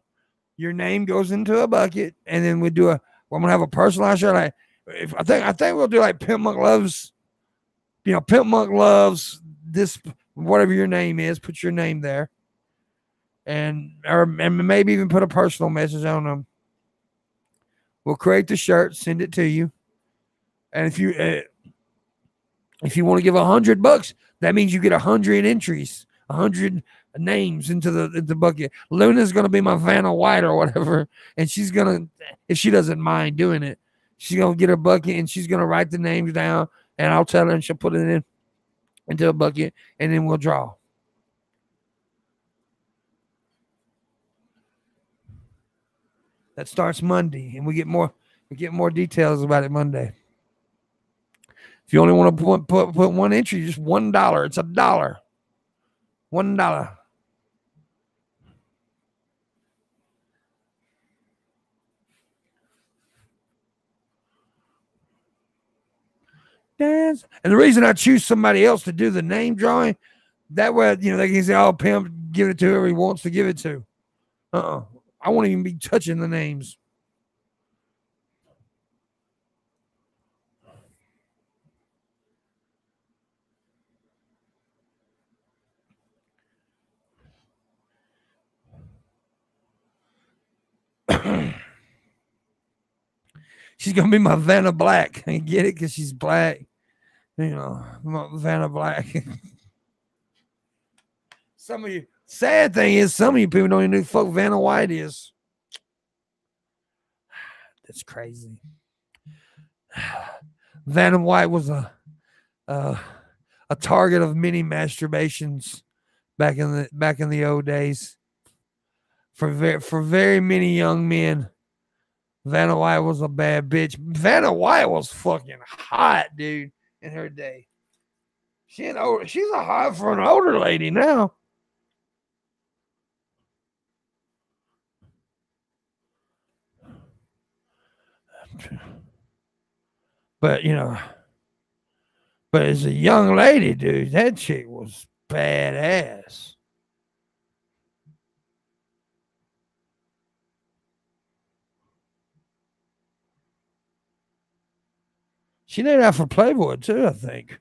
Speaker 2: your name goes into a bucket, and then we're gonna have a personalized shirt. Like I think we'll do like Pimpmunk loves, Pimpmunk loves this, whatever your name is. Put your name there, and maybe even put a personal message on them. We'll create the shirt, send it to you, and if you want to give $100, that means you get 100 entries, 100 names into the bucket. Luna's gonna be my Vanna White or whatever, and she's gonna, if she doesn't mind doing it, she's gonna get her bucket and she's gonna write the names down, and I'll tell her and she'll put it into a bucket, and then we'll draw. That starts Monday, and we get more details about it Monday. If you only want to put one entry, just $1. It's $1. $1. Dance. And the reason I choose somebody else to do the name drawing, that way, they can say, "Oh, Pimp, give it to whoever he wants to give it to." I won't even be touching the names. She's gonna be my Vanna Black. I get it because she's black. You know, my Vanna Black. Some of you. Sad thing is, some of you people don't even know who the fuck Vanna White is. That's crazy. Vanna White was a target of many masturbations back in the old days. For very many young men, Vanna White was a bad bitch. Vanna White was fucking hot, dude, in her day. She's a hot for an older lady now. But as a young lady, dude, that chick was badass. She named out for Playboy too, I think.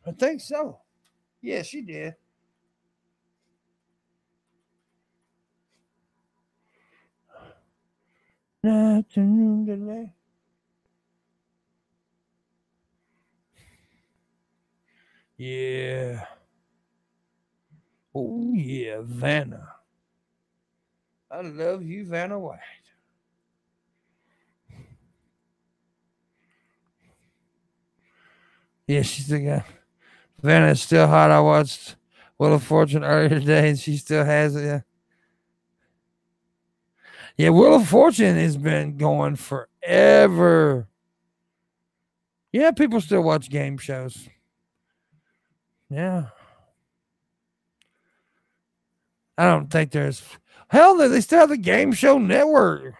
Speaker 2: I think so. Yeah, she did. Afternoon delay. Yeah. Oh yeah, Vanna. I love you, Vanna White. Yeah, she's the guy. Vanna is still hot. I watched Wheel of Fortune earlier today, and she still has it. Yeah. Yeah, Wheel of Fortune has been going forever. Yeah, people still watch game shows. Yeah. I don't think there's. Hell, they still have the Game Show Network.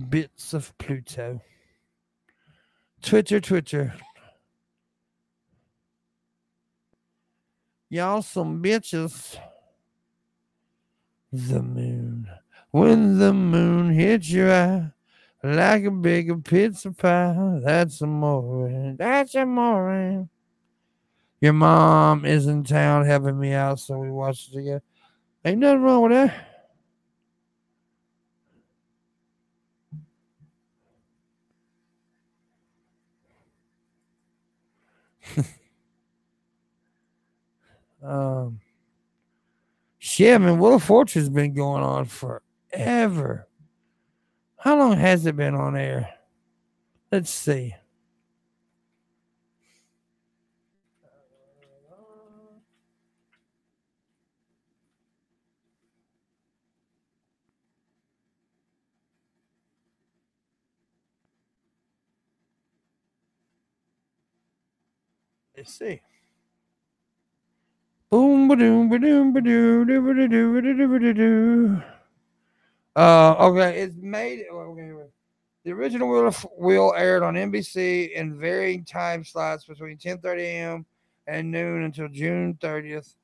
Speaker 2: Bits of Pluto. Twitter. Y'all some bitches. The moon. When the moon hits your eye like a big pizza pie, that's amore. That's amore. Your mom is in town helping me out, so we watched it together. Ain't nothing wrong with that. um, Shit, I mean, Wheel of Fortune's been going on forever. How long has it been on air? Let's see. Let's see. Boom ba doom ba doom ba doo doo ba doo doo doo doo. Okay, it's made. Okay, the original Wheel aired on NBC in varying time slots between 10:30 a.m. and noon until June 30th,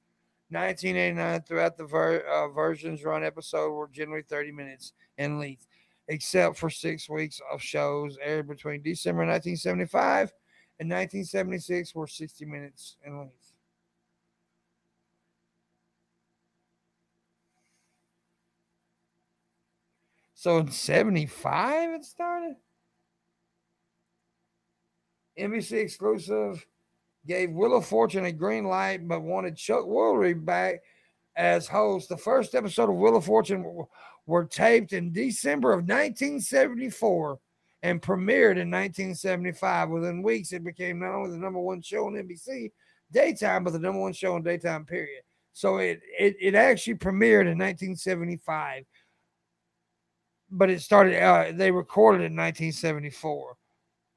Speaker 2: 1989. Throughout the versions run, episode were generally 30 minutes in length, except for 6 weeks of shows aired between December 1975 and 1976 were 60 minutes in length. So in 75 it started? NBC exclusive gave Wheel of Fortune a green light but wanted Chuck Woolery back as host. The first episode of Wheel of Fortune were taped in December of 1974 and premiered in 1975. Within weeks, it became not only the number one show on NBC daytime, but the number one show in daytime period. So it actually premiered in 1975, but it started. They recorded it in 1974.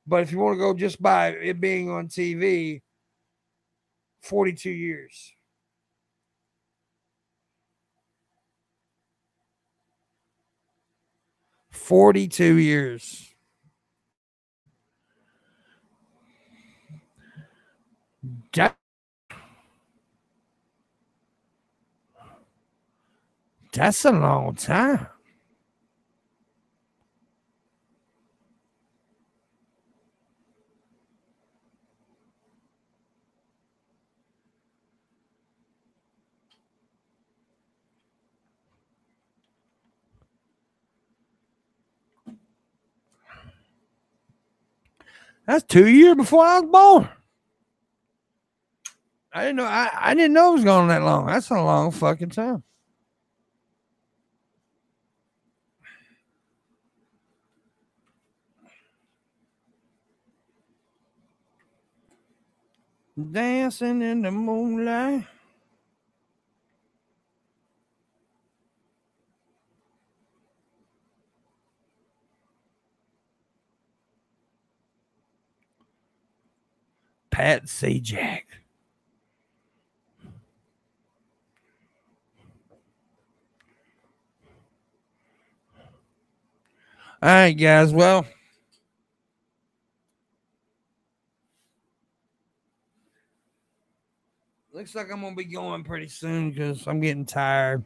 Speaker 2: But if you want to go just by it being on TV, 42 years. That, that's a long time. That's 2 years before I was born. I didn't know. I didn't know it was going that long. That's a long fucking time. Dancing in the moonlight. Pat Sajak. All right, guys. Well, looks like I'm gonna be going pretty soon because I'm getting tired,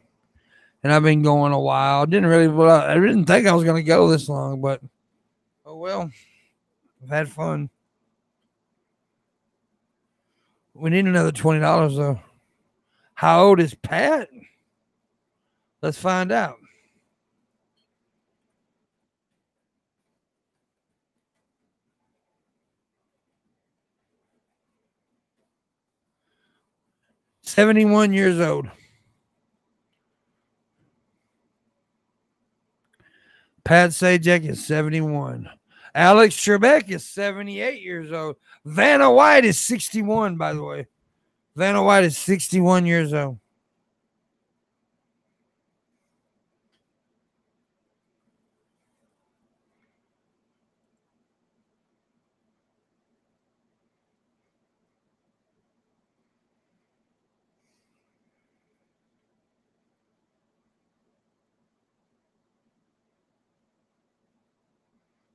Speaker 2: and I've been going a while. I didn't think I was gonna go this long, but oh well. I've had fun. We need another $20 though. How old is Pat? Let's find out. $71 years old. Pat Sajak is 71. Alex Trebek is 78 years old. Vanna White is 61, by the way. Vanna White is 61 years old.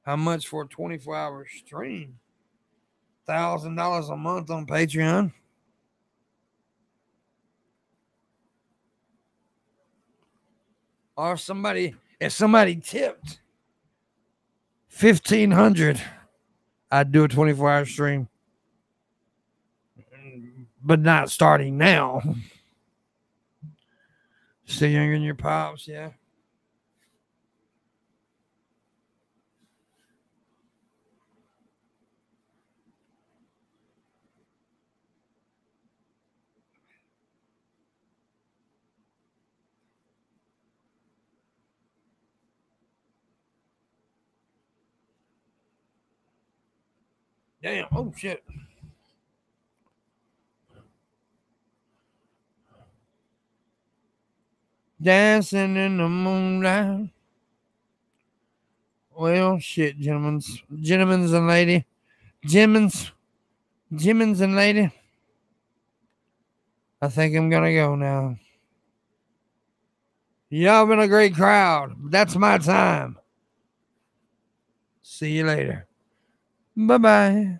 Speaker 2: How much for a 24-hour stream? $1,000 a month on Patreon. Or if somebody tipped $1,500, I'd do a 24-hour stream. But not starting now. Still younger than your pops, yeah. Damn. Oh, shit. Dancing in the moonlight. Well, shit, gentlemen and lady. Jimmins and lady. I think I'm going to go now. Y'all been a great crowd. That's my time. See you later. Bye-bye.